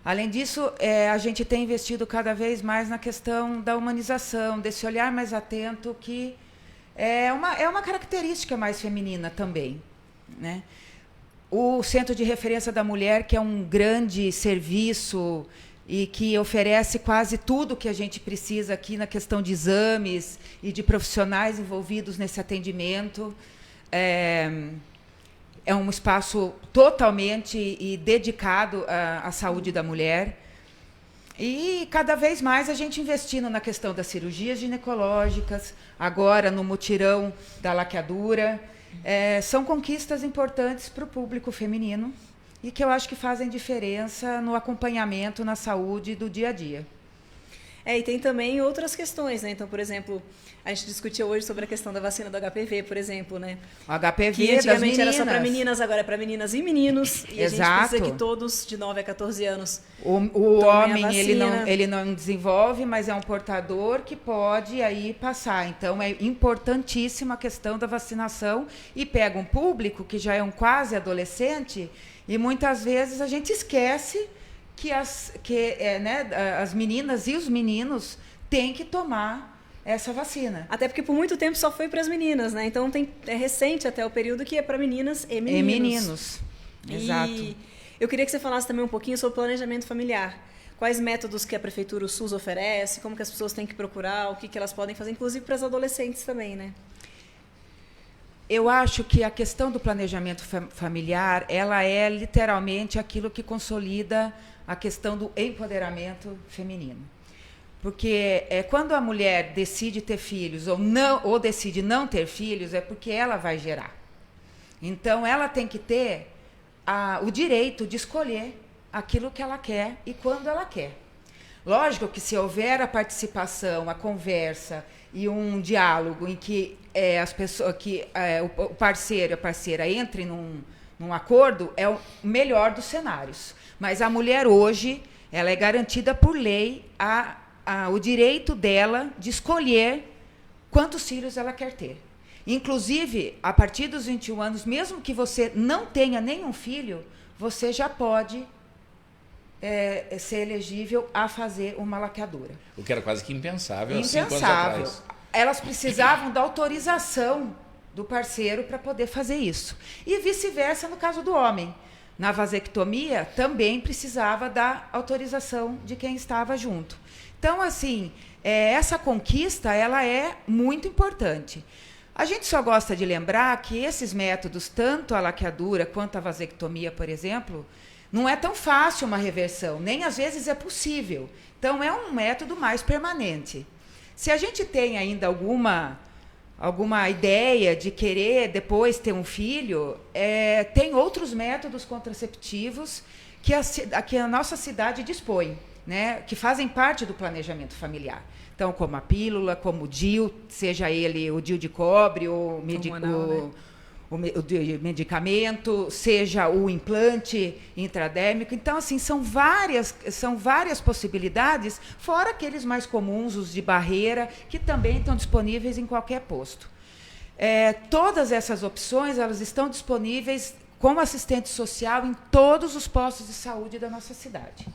Speaker 2: Além disso, a gente tem investido cada vez mais na questão da humanização, desse olhar mais atento, que é uma característica mais feminina também, né? O Centro de Referência da Mulher, que é um grande serviço e que oferece quase tudo que a gente precisa aqui na questão de exames e de profissionais envolvidos nesse atendimento. É um espaço totalmente e dedicado à saúde da mulher. E cada vez mais a gente investindo na questão das cirurgias ginecológicas, agora no mutirão da laqueadura. São conquistas importantes para o público feminino e que eu acho que fazem diferença no acompanhamento, na saúde do dia a dia.
Speaker 1: E tem também outras questões, né? Então, por exemplo, a gente discutiu hoje sobre a questão da vacina do HPV, por exemplo, né?
Speaker 2: O HPV
Speaker 1: que antigamente
Speaker 2: das
Speaker 1: era só para meninas, agora é para meninas e meninos. E
Speaker 2: Exato.
Speaker 1: a gente precisa que todos de 9 a 14 anos
Speaker 2: o homem ele não desenvolve, mas é um portador que pode aí passar. Então, é importantíssima a questão da vacinação e pega um público que já é um quase adolescente e muitas vezes a gente esquece que as meninas e os meninos têm que tomar essa vacina.
Speaker 1: Até porque por muito tempo só foi para as meninas, né? Então é recente até o período que é para meninas e meninos.
Speaker 2: Exato.
Speaker 1: E eu queria que você falasse também um pouquinho sobre planejamento familiar. Quais métodos que a Prefeitura, o SUS, oferece, como que as pessoas têm que procurar, o que elas podem fazer, inclusive para as adolescentes também, né?
Speaker 2: Eu acho que a questão do planejamento familiar, ela é literalmente aquilo que consolida a questão do empoderamento feminino. Porque quando a mulher decide ter filhos ou decide não ter filhos, é porque ela vai gerar. Então, ela tem que ter o direito de escolher aquilo que ela quer e quando ela quer. Lógico que se houver a participação, a conversa e um diálogo em que as pessoas, o parceiro e a parceira entrem num acordo, é o melhor dos cenários. Mas a mulher hoje, ela é garantida por lei o direito dela de escolher quantos filhos ela quer ter. Inclusive, a partir dos 21 anos, mesmo que você não tenha nenhum filho, você já pode ser elegível a fazer uma laqueadura.
Speaker 5: O que era quase que impensável há 5 anos
Speaker 2: Impensável.
Speaker 5: atrás.
Speaker 2: Elas precisavam da autorização do parceiro para poder fazer isso. E vice-versa no caso do homem. Na vasectomia, também precisava da autorização de quem estava junto. Então, assim, essa conquista ela é muito importante. A gente só gosta de lembrar que esses métodos, tanto a laqueadura quanto a vasectomia, por exemplo, não é tão fácil uma reversão, nem às vezes é possível. Então, é um método mais permanente. Se a gente tem ainda alguma ideia de querer depois ter um filho, tem outros métodos contraceptivos que a nossa cidade dispõe, né, que fazem parte do planejamento familiar. Então, como a pílula, como o DIU, seja ele o DIU de cobre, ou o medicamento, seja o implante intradérmico. Então, assim, são várias possibilidades, fora aqueles mais comuns, os de barreira, que também estão disponíveis em qualquer posto. Todas essas opções elas estão disponíveis como assistente social em todos os postos de saúde da nossa cidade.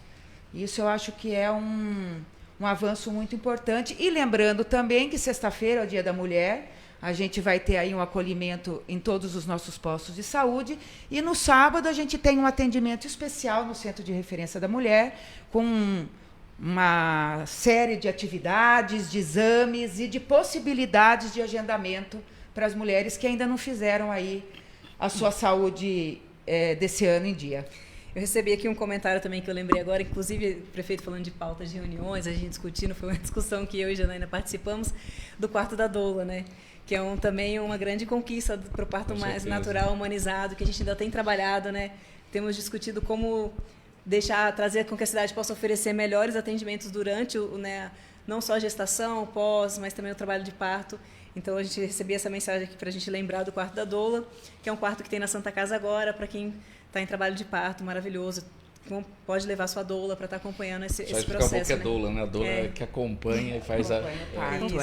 Speaker 2: Isso eu acho que é um avanço muito importante. E lembrando também que sexta-feira é o Dia da Mulher, a gente vai ter aí um acolhimento em todos os nossos postos de saúde. E no sábado a gente tem um atendimento especial no Centro de Referência da Mulher, com uma série de atividades, de exames e de possibilidades de agendamento para as mulheres que ainda não fizeram aí a sua saúde desse ano em dia.
Speaker 1: Eu recebi aqui um comentário também que eu lembrei agora, inclusive o prefeito falando de pautas de reuniões, a gente discutindo, foi uma discussão que eu e Janaína participamos, do quarto da doula, né? Que é também uma grande conquista para o parto mais natural, humanizado, que a gente ainda tem trabalhado, né? Temos discutido como trazer com que a cidade possa oferecer melhores atendimentos durante, não só a gestação, pós, mas também o trabalho de parto. Então, a gente recebia essa mensagem aqui para a gente lembrar do quarto da doula, que é um quarto que tem na Santa Casa agora, para quem está em trabalho de parto, maravilhoso. Pode levar sua doula para estar acompanhando esse processo.
Speaker 5: Só explicar um pouco que é doula, né? A doula que acompanha e faz o
Speaker 2: parto.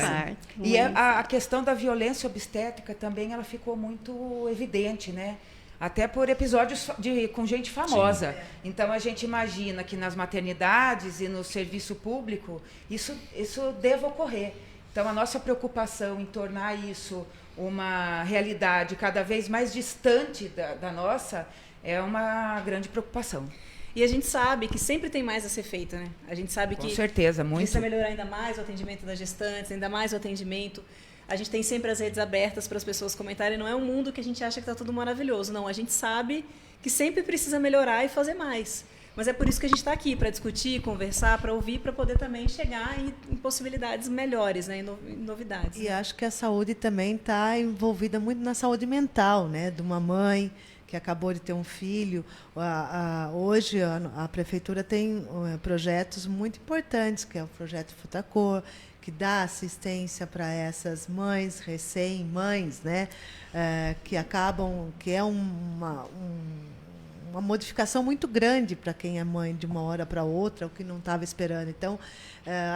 Speaker 2: E a questão da violência obstétrica também ela ficou muito evidente, né? Até por episódios com gente famosa. Sim. Então, a gente imagina que nas maternidades e no serviço público isso deva ocorrer. Então, a nossa preocupação em tornar isso uma realidade cada vez mais distante da nossa é uma grande preocupação.
Speaker 1: E a gente sabe que sempre tem mais a ser feito, né? A gente sabe que...
Speaker 2: Com certeza, muito.
Speaker 1: Precisa melhorar ainda mais o atendimento das gestantes, ainda mais o atendimento. A gente tem sempre as redes abertas para as pessoas comentarem. Não é um mundo que a gente acha que está tudo maravilhoso. Não, a gente sabe que sempre precisa melhorar e fazer mais. Mas é por isso que a gente está aqui, para discutir, conversar, para ouvir, para poder também chegar em possibilidades melhores, né, em novidades.
Speaker 3: E acho que a saúde também está envolvida muito na saúde mental, né, de uma mãe que acabou de ter um filho. Hoje a prefeitura tem projetos muito importantes, que é o projeto Futacor, que dá assistência para essas mães, recém-mães, né, que é uma modificação muito grande para quem é mãe de uma hora para outra, o que não estava esperando. Então,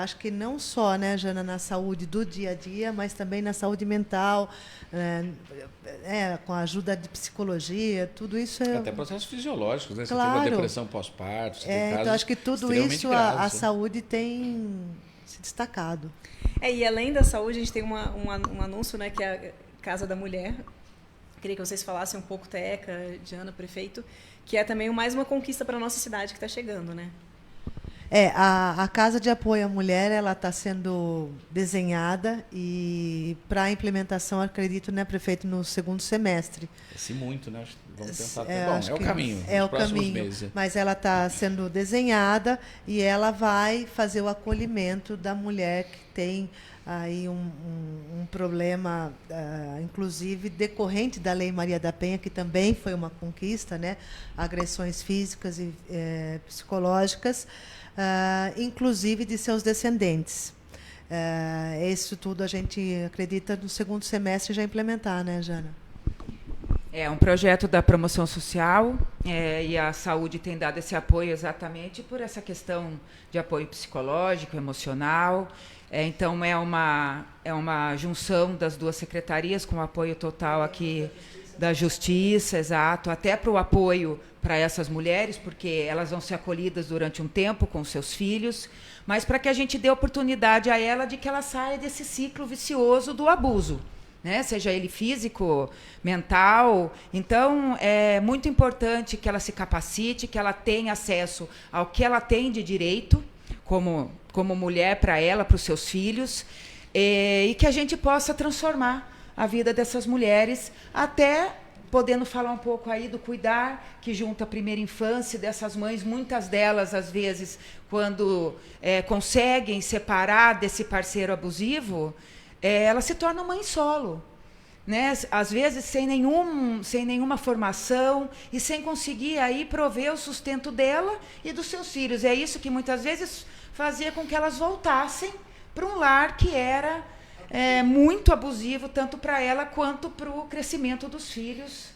Speaker 3: acho que não só, né, Jana, na saúde do dia a dia, mas também na saúde mental, com a ajuda de psicologia, tudo isso é...
Speaker 5: Até processos fisiológicos, né?
Speaker 3: Claro.
Speaker 5: Você tem uma depressão pós-parto, você tem casos
Speaker 3: então, acho que tudo isso a saúde tem se destacado.
Speaker 1: E além da saúde, a gente tem um anúncio, né, que é a Casa da Mulher. Queria que vocês falassem um pouco, Teca, Diana, prefeito, que é também mais uma conquista para a nossa cidade que está chegando, né?
Speaker 3: A Casa de Apoio à Mulher ela está sendo desenhada e para a implementação, acredito, né, prefeito, no segundo semestre.
Speaker 5: Muito, né? vamos tentar. É o caminho.
Speaker 3: É o
Speaker 5: próximos
Speaker 3: caminho.
Speaker 5: Meses.
Speaker 3: Mas ela está sendo desenhada e ela vai fazer o acolhimento da mulher que tem aí um problema, inclusive decorrente da Lei Maria da Penha, que também foi uma conquista, né? Agressões físicas e psicológicas, inclusive de seus descendentes. Isso tudo a gente acredita no segundo semestre já implementar, né, Jana?
Speaker 2: É um projeto da promoção social e a saúde tem dado esse apoio exatamente por essa questão de apoio psicológico, emocional. Então, é uma junção das duas secretarias com apoio total aqui da Justiça, exato, até para o apoio para essas mulheres, porque elas vão ser acolhidas durante um tempo com seus filhos, mas para que a gente dê oportunidade a ela de que ela saia desse ciclo vicioso do abuso, né? Seja ele físico, mental. Então, é muito importante que ela se capacite, que ela tenha acesso ao que ela tem de direito, como mulher para ela, para os seus filhos, e que a gente possa transformar a vida dessas mulheres, até podendo falar um pouco aí do cuidar, que junta a primeira infância dessas mães, muitas delas, às vezes, quando conseguem separar desse parceiro abusivo, elas se tornam mãe solo, né? Às vezes sem nenhuma formação e sem conseguir aí prover o sustento dela e dos seus filhos. É isso que muitas vezes fazia com que elas voltassem para um lar que era muito abusivo, tanto para ela quanto para o crescimento dos filhos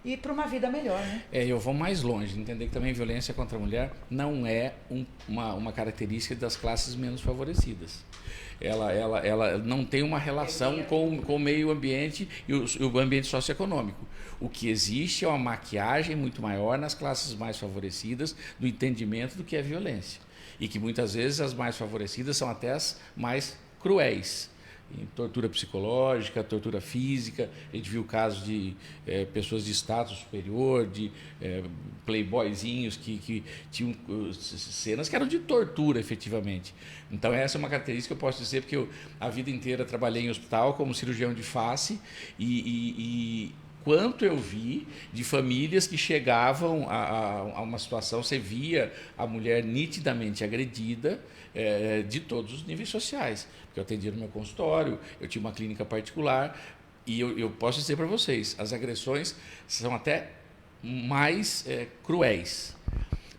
Speaker 2: e para uma vida melhor, né?
Speaker 5: Eu vou mais longe, entender que também violência contra a mulher não é uma característica das classes menos favorecidas. Ela não tem uma relação com o meio ambiente e o ambiente socioeconômico. O que existe é uma maquiagem muito maior nas classes mais favorecidas do entendimento do que é violência. E que muitas vezes as mais favorecidas são até as mais cruéis. Em tortura psicológica, tortura física. A gente viu casos de pessoas de status superior, de playboyzinhos que tinham cenas que eram de tortura, efetivamente. Então, essa é uma característica que eu posso dizer, porque eu a vida inteira trabalhei em hospital como cirurgião de face e quanto eu vi de famílias que chegavam a uma situação, você via a mulher nitidamente agredida de todos os níveis sociais. Porque eu atendia no meu consultório, eu tinha uma clínica particular e eu posso dizer para vocês, as agressões são até mais cruéis,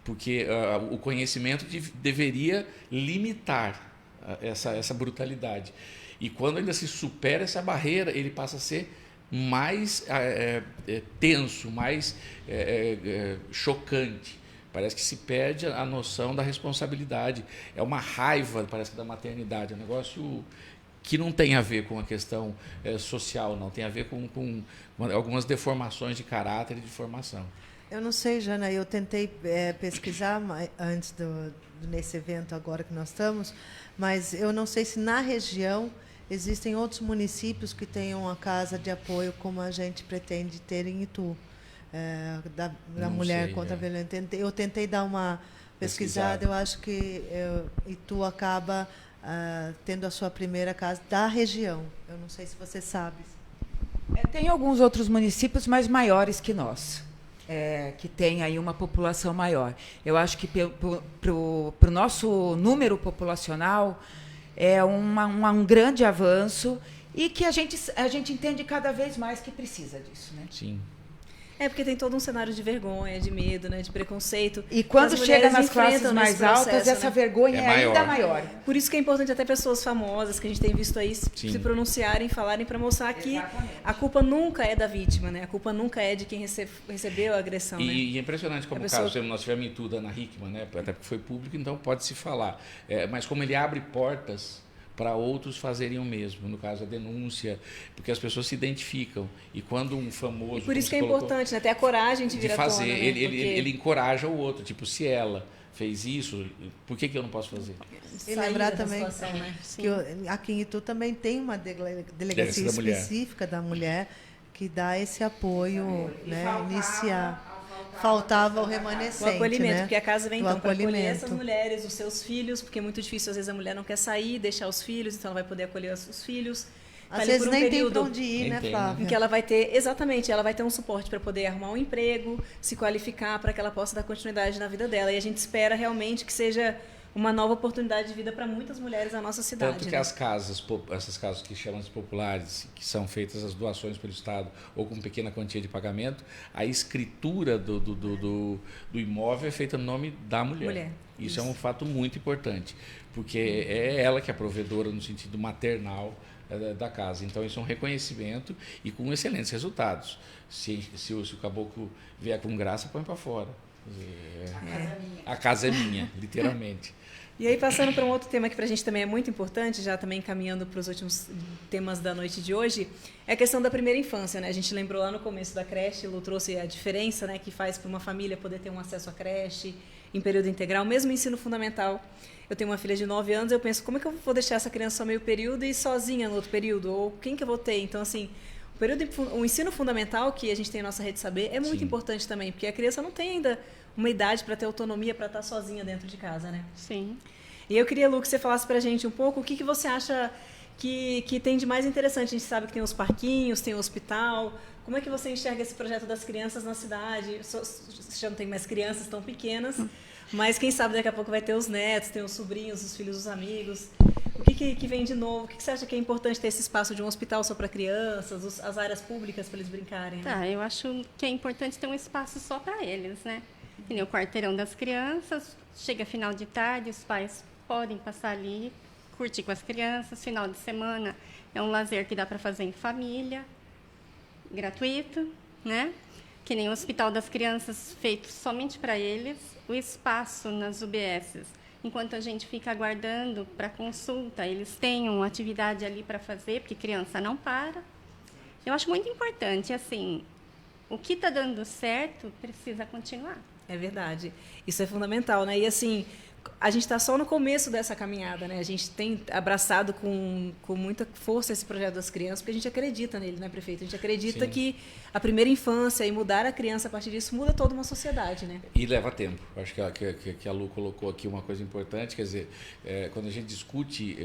Speaker 5: porque o conhecimento deveria limitar essa brutalidade. E quando ainda se supera essa barreira, ele passa a ser mais tenso, mais chocante. Parece que se perde a noção da responsabilidade. É uma raiva, parece que, da maternidade. É um negócio que não tem a ver com a questão social, não. Tem a ver com algumas deformações de caráter e de formação.
Speaker 3: Eu não sei, Jana, eu tentei pesquisar antes nesse evento agora que nós estamos, mas eu não sei se na região existem outros municípios que tenham uma casa de apoio como a gente pretende ter em Itu, da mulher contra a violência. Eu tentei dar uma pesquisada, eu acho que Itu acaba tendo a sua primeira casa da região. Eu não sei se você sabe.
Speaker 2: Tem alguns outros municípios mais maiores que nós, que têm aí uma população maior. Eu acho que para o nosso número populacional é um grande avanço e que a gente entende cada vez mais que precisa disso, né?
Speaker 5: Sim.
Speaker 1: Porque tem todo um cenário de vergonha, de medo, né, de preconceito.
Speaker 2: E quando chega nas classes mais altas, essa vergonha é ainda maior.
Speaker 1: Por isso que é importante até pessoas famosas que a gente tem visto aí se pronunciarem, falarem, para mostrar que a culpa nunca é da vítima, né? A culpa nunca é de quem recebeu a agressão.
Speaker 5: E é impressionante como o caso, nós tivemos em Itu, da Ana Hickman, né? Até porque foi público, então pode-se falar. Mas como ele abre portas para outros fazerem o mesmo, no caso a denúncia, porque as pessoas se identificam. E quando um famoso...
Speaker 1: E por isso que é importante, né? Ter a coragem de vir
Speaker 5: fazer,
Speaker 1: à tona, né?
Speaker 5: ele encoraja o outro, tipo, se ela fez isso, por que eu não posso fazer?
Speaker 3: E lembrar também que aqui em Itu também tem uma delegacia específica da mulher que dá esse apoio, né, iniciar. Faltava o remanescente,
Speaker 1: o acolhimento,
Speaker 3: né?
Speaker 1: Porque a casa vem então para acolher essas mulheres, os seus filhos, porque é muito difícil, às vezes a mulher não quer sair, deixar os filhos, então ela vai poder acolher os filhos.
Speaker 3: Às vezes nem tem para onde ir, né,
Speaker 5: tem,
Speaker 3: Flávia?
Speaker 1: em que ela vai ter, exatamente, ela vai ter um suporte para poder arrumar um emprego, se qualificar para que ela possa dar continuidade na vida dela. E a gente espera realmente que seja uma nova oportunidade de vida para muitas mulheres da nossa cidade.
Speaker 5: Tanto que
Speaker 1: né?
Speaker 5: as casas, essas casas que chamam-se populares, que são feitas as doações pelo Estado ou com pequena quantia de pagamento, a escritura do imóvel é feita no nome da mulher. Isso é um fato muito importante, porque é ela que é a provedora no sentido maternal da casa. Então, isso é um reconhecimento e com excelentes resultados. Se o caboclo vier com graça, põe para fora. A casa é minha, literalmente.
Speaker 1: E aí, passando para um outro tema que para a gente também é muito importante, já também caminhando para os últimos temas da noite de hoje, é a questão da primeira infância. Né? A gente lembrou lá no começo da creche, Lu trouxe a diferença, né, que faz para uma família poder ter um acesso à creche em período integral, mesmo ensino fundamental. Eu tenho uma filha de 9 anos, eu penso, como é que eu vou deixar essa criança só meio período e sozinha no outro período? Ou quem que eu vou ter? Então, assim, o ensino fundamental que a gente tem na nossa Rede Saber é muito importante também, porque a criança não tem ainda uma idade para ter autonomia, para estar sozinha dentro de casa, né?
Speaker 4: Sim.
Speaker 1: E eu queria, Lu, que você falasse para a gente um pouco o que você acha que tem de mais interessante. A gente sabe que tem os parquinhos, tem o hospital. Como é que você enxerga esse projeto das crianças na cidade? Você já não tem mais crianças tão pequenas, mas quem sabe daqui a pouco vai ter os netos, tem os sobrinhos, os filhos dos amigos. O que vem de novo? O que você acha que é importante ter esse espaço de um hospital só para crianças, as áreas públicas para eles brincarem? Né?
Speaker 4: Tá, eu acho que é importante ter um espaço só para eles, né? Tem o quarteirão das crianças, chega final de tarde, os pais podem passar ali, curtir com as crianças, final de semana é um lazer que dá para fazer em família, gratuito, né? Que nem o Hospital das Crianças feito somente para eles, o espaço nas UBSs, enquanto a gente fica aguardando para consulta, eles têm uma atividade ali para fazer, porque criança não para. Eu acho muito importante, assim, o que está dando certo precisa continuar.
Speaker 1: É verdade. Isso é fundamental, né? E assim, a gente está só no começo dessa caminhada, né? A gente tem abraçado com muita força esse projeto das crianças, porque a gente acredita nele, né, prefeito? A gente acredita que a primeira infância e mudar a criança a partir disso muda toda uma sociedade, né?
Speaker 5: E leva tempo. Acho que a Lu colocou aqui uma coisa importante, quer dizer, quando a gente discute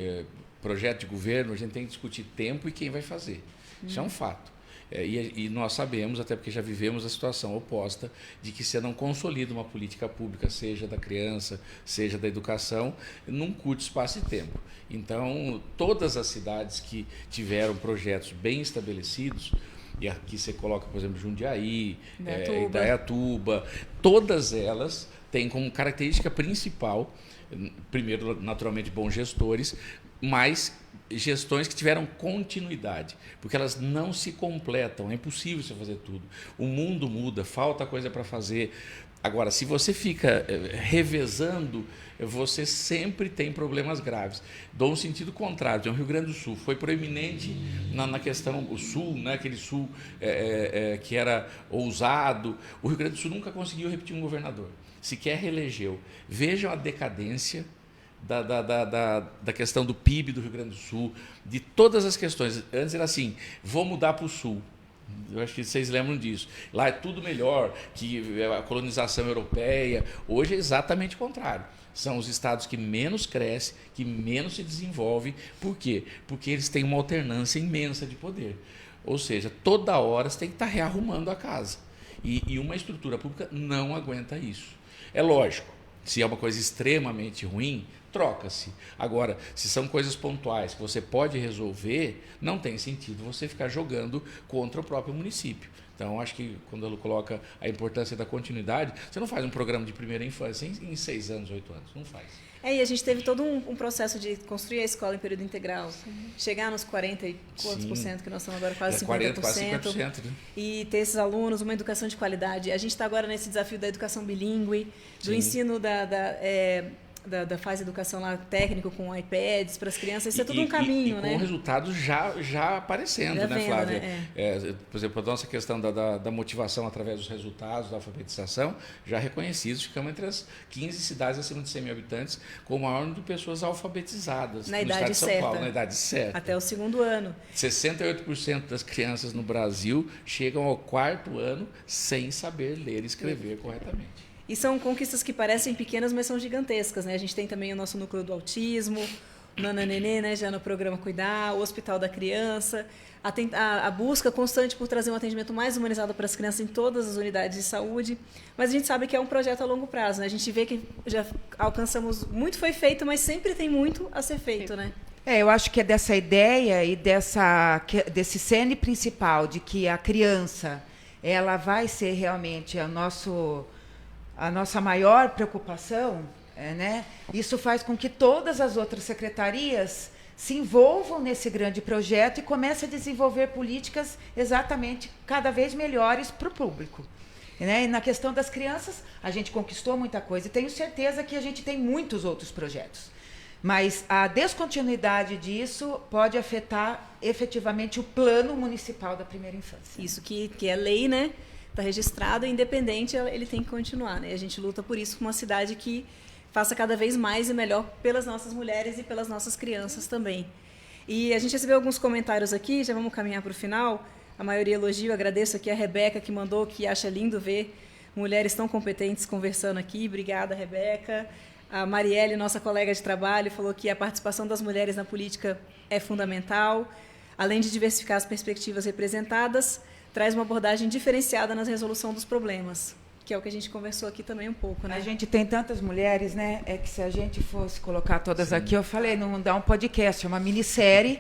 Speaker 5: projeto de governo, a gente tem que discutir tempo e quem vai fazer. Isso é um fato. E nós sabemos, até porque já vivemos a situação oposta, de que você não consolida uma política pública, seja da criança, seja da educação, num curto espaço de tempo. Então, todas as cidades que tiveram projetos bem estabelecidos, e aqui você coloca, por exemplo, Jundiaí, Indaiatuba, todas elas têm como característica principal, primeiro, naturalmente, bons gestores, mas gestões que tiveram continuidade, porque elas não se completam, é impossível você fazer tudo. O mundo muda, falta coisa para fazer. Agora, se você fica revezando, você sempre tem problemas graves. Dou um sentido contrário. O Rio Grande do Sul foi proeminente na questão, o Sul, né, aquele Sul que era ousado. O Rio Grande do Sul nunca conseguiu repetir um governador, sequer reelegeu. Vejam a decadência da questão do PIB do Rio Grande do Sul, de todas as questões. Antes era assim, vou mudar para o Sul. Eu acho que vocês lembram disso. Lá é tudo melhor que a colonização europeia. Hoje é exatamente o contrário. São os estados que menos crescem, que menos se desenvolvem. Por quê? Porque eles têm uma alternância imensa de poder. Ou seja, toda hora você tem que estar rearrumando a casa. E uma estrutura pública não aguenta isso. É lógico, se é uma coisa extremamente ruim, troca-se. Agora, se são coisas pontuais que você pode resolver, não tem sentido você ficar jogando contra o próprio município. Então, acho que quando ela coloca a importância da continuidade, você não faz um programa de primeira infância em 6 anos, 8 anos. Não faz.
Speaker 1: E a gente teve todo um processo de construir a escola em período integral, chegar nos 40 e quantos por cento, que nós estamos agora, quase 50%. 40, quase 50%, né? E ter esses alunos, uma educação de qualidade. A gente está agora nesse desafio da educação bilíngue, do ensino da fase de educação lá, técnico, com iPads para as crianças. Isso é tudo um caminho, né?
Speaker 5: Com resultados já aparecendo, já né, vendo, Flávia? Né? Por exemplo, a nossa questão da motivação através dos resultados da alfabetização, já reconhecidos, ficamos entre as 15 cidades acima de 100 mil habitantes com o maior número de pessoas alfabetizadas
Speaker 1: na
Speaker 5: no
Speaker 1: idade
Speaker 5: estado de São
Speaker 1: certa.
Speaker 5: Paulo, na idade certa.
Speaker 1: Até o 2º ano.
Speaker 5: 68% das crianças no Brasil chegam ao 4º ano sem saber ler e escrever corretamente.
Speaker 1: E são conquistas que parecem pequenas, mas são gigantescas, né? A gente tem também o nosso núcleo do autismo, Nana Nenê, né, já no programa Cuidar, o Hospital da Criança, a busca constante por trazer um atendimento mais humanizado para as crianças em todas as unidades de saúde. Mas a gente sabe que é um projeto a longo prazo, né? A gente vê que já alcançamos, muito foi feito, mas sempre tem muito a ser feito, né?
Speaker 2: Eu acho que é dessa ideia e desse cerne principal de que a criança ela vai ser realmente a nossa maior preocupação, né? Isso faz com que todas as outras secretarias se envolvam nesse grande projeto e comecem a desenvolver políticas exatamente cada vez melhores para o público. Né? E na questão das crianças, a gente conquistou muita coisa e tenho certeza que a gente tem muitos outros projetos. Mas a descontinuidade disso pode afetar efetivamente o plano municipal da primeira infância.
Speaker 1: Isso que é lei, né? Está registrado, independente, ele tem que continuar, né? A gente luta por isso com uma cidade que faça cada vez mais e melhor pelas nossas mulheres e pelas nossas crianças também. E a gente recebeu alguns comentários aqui, já vamos caminhar para o final. A maioria elogio, agradeço aqui a Rebeca que mandou, que acha lindo ver mulheres tão competentes conversando aqui. Obrigada, Rebeca. A Marielle, nossa colega de trabalho, falou que a participação das mulheres na política é fundamental. Além de diversificar as perspectivas representadas, traz uma abordagem diferenciada na resolução dos problemas, que é o que a gente conversou aqui também um pouco, né?
Speaker 2: A gente tem tantas mulheres, né? É que se a gente fosse colocar todas aqui, eu falei, não dá um podcast, é uma minissérie,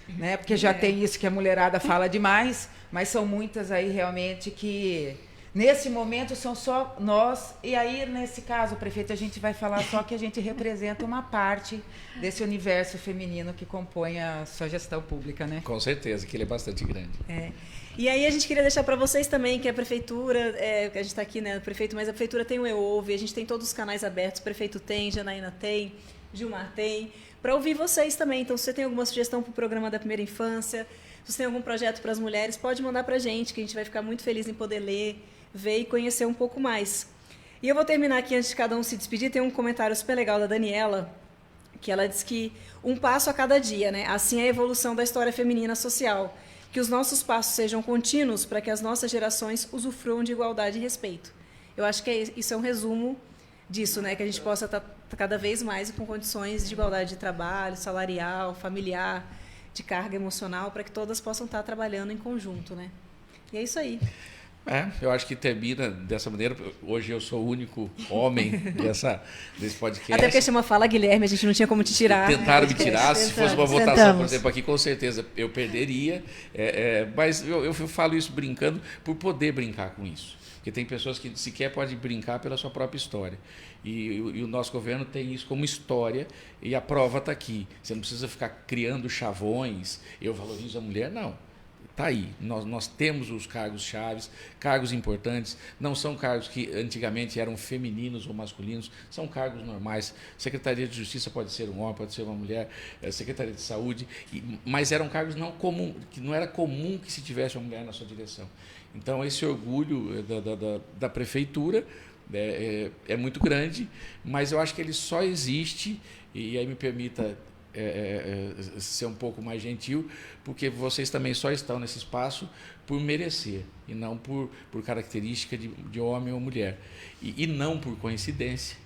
Speaker 2: né? Porque já tem isso que a mulherada fala demais, mas são muitas aí realmente que nesse momento são só nós, e aí nesse caso, prefeito, a gente vai falar só que a gente representa uma parte desse universo feminino que compõe a sua gestão pública, né?
Speaker 5: Com certeza, que ele é bastante grande.
Speaker 1: E aí a gente queria deixar para vocês também que a prefeitura, que a gente está aqui, né, o prefeito, mas a prefeitura tem o EUouve, a gente tem todos os canais abertos, o prefeito tem, Janaína tem, Gilmar tem, para ouvir vocês também. Então, se você tem alguma sugestão para o programa da primeira infância, se você tem algum projeto para as mulheres, pode mandar para a gente, que a gente vai ficar muito feliz em poder ler, ver e conhecer um pouco mais. E eu vou terminar aqui, antes de cada um se despedir, tem um comentário super legal da Daniela, que ela diz que um passo a cada dia, né? Assim é a evolução da história feminina social. Que os nossos passos sejam contínuos para que as nossas gerações usufruam de igualdade e respeito. Eu acho que isso é um resumo disso, né? Que a gente possa estar cada vez mais com condições de igualdade de trabalho, salarial, familiar, de carga emocional, para que todas possam estar trabalhando em conjunto, né? E é isso aí.
Speaker 5: Eu acho que termina dessa maneira. Hoje eu sou o único homem desse podcast.
Speaker 1: Até porque chama Fala Guilherme, a gente não tinha como te tirar.
Speaker 5: Tentaram me tirar. Se fosse uma votação, por exemplo, aqui, com certeza eu perderia. Mas eu falo isso brincando por poder brincar com isso. Porque tem pessoas que sequer podem brincar pela sua própria história. E o nosso governo tem isso como história e a prova está aqui. Você não precisa ficar criando chavões. Eu valorizo a mulher, não. Está aí, nós temos os cargos-chave, cargos importantes, não são cargos que antigamente eram femininos ou masculinos, são cargos normais. Secretaria de Justiça pode ser um homem, pode ser uma mulher, Secretaria de Saúde, mas eram cargos que não era comum que se tivesse uma mulher na sua direção. Então, esse orgulho da prefeitura é muito grande, mas eu acho que ele só existe, e aí me permita ser um pouco mais gentil, porque vocês também só estão nesse espaço por merecer, e não por característica de homem ou mulher. E não por coincidência,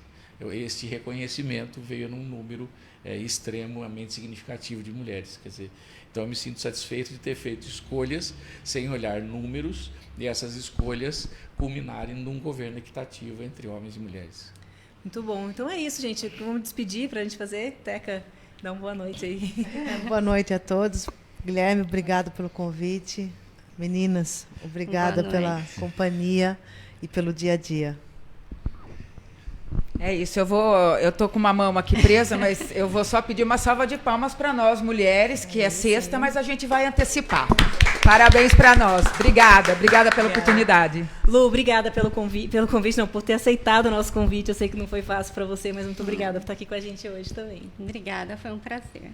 Speaker 5: esse reconhecimento veio num número extremamente significativo de mulheres. Quer dizer, então eu me sinto satisfeito de ter feito escolhas sem olhar números, e essas escolhas culminarem num governo equitativo entre homens e mulheres.
Speaker 1: Muito bom. Então é isso, gente. Vamos despedir para a gente fazer. Teca, dá uma boa noite aí.
Speaker 3: Boa noite a todos. Guilherme, obrigado pelo convite. Meninas, obrigada pela companhia e pelo dia a dia.
Speaker 2: É isso, eu tô com uma mão aqui presa, mas eu vou só pedir uma salva de palmas para nós, mulheres, que é sexta, mas a gente vai antecipar. Parabéns para nós. Obrigada pela oportunidade.
Speaker 1: Lu, obrigada pelo convite, não, por ter aceitado o nosso convite. Eu sei que não foi fácil para você, mas muito obrigada por estar aqui com a gente hoje também.
Speaker 4: Obrigada, foi um prazer.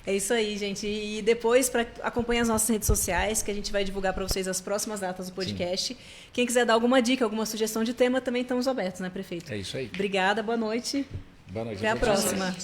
Speaker 1: É isso aí, gente. E depois, acompanhe as nossas redes sociais, que a gente vai divulgar para vocês as próximas datas do podcast. Sim. Quem quiser dar alguma dica, alguma sugestão de tema, também estamos abertos, né, prefeito?
Speaker 5: É isso aí.
Speaker 1: Obrigada, boa noite.
Speaker 5: Boa noite.
Speaker 1: Até a próxima.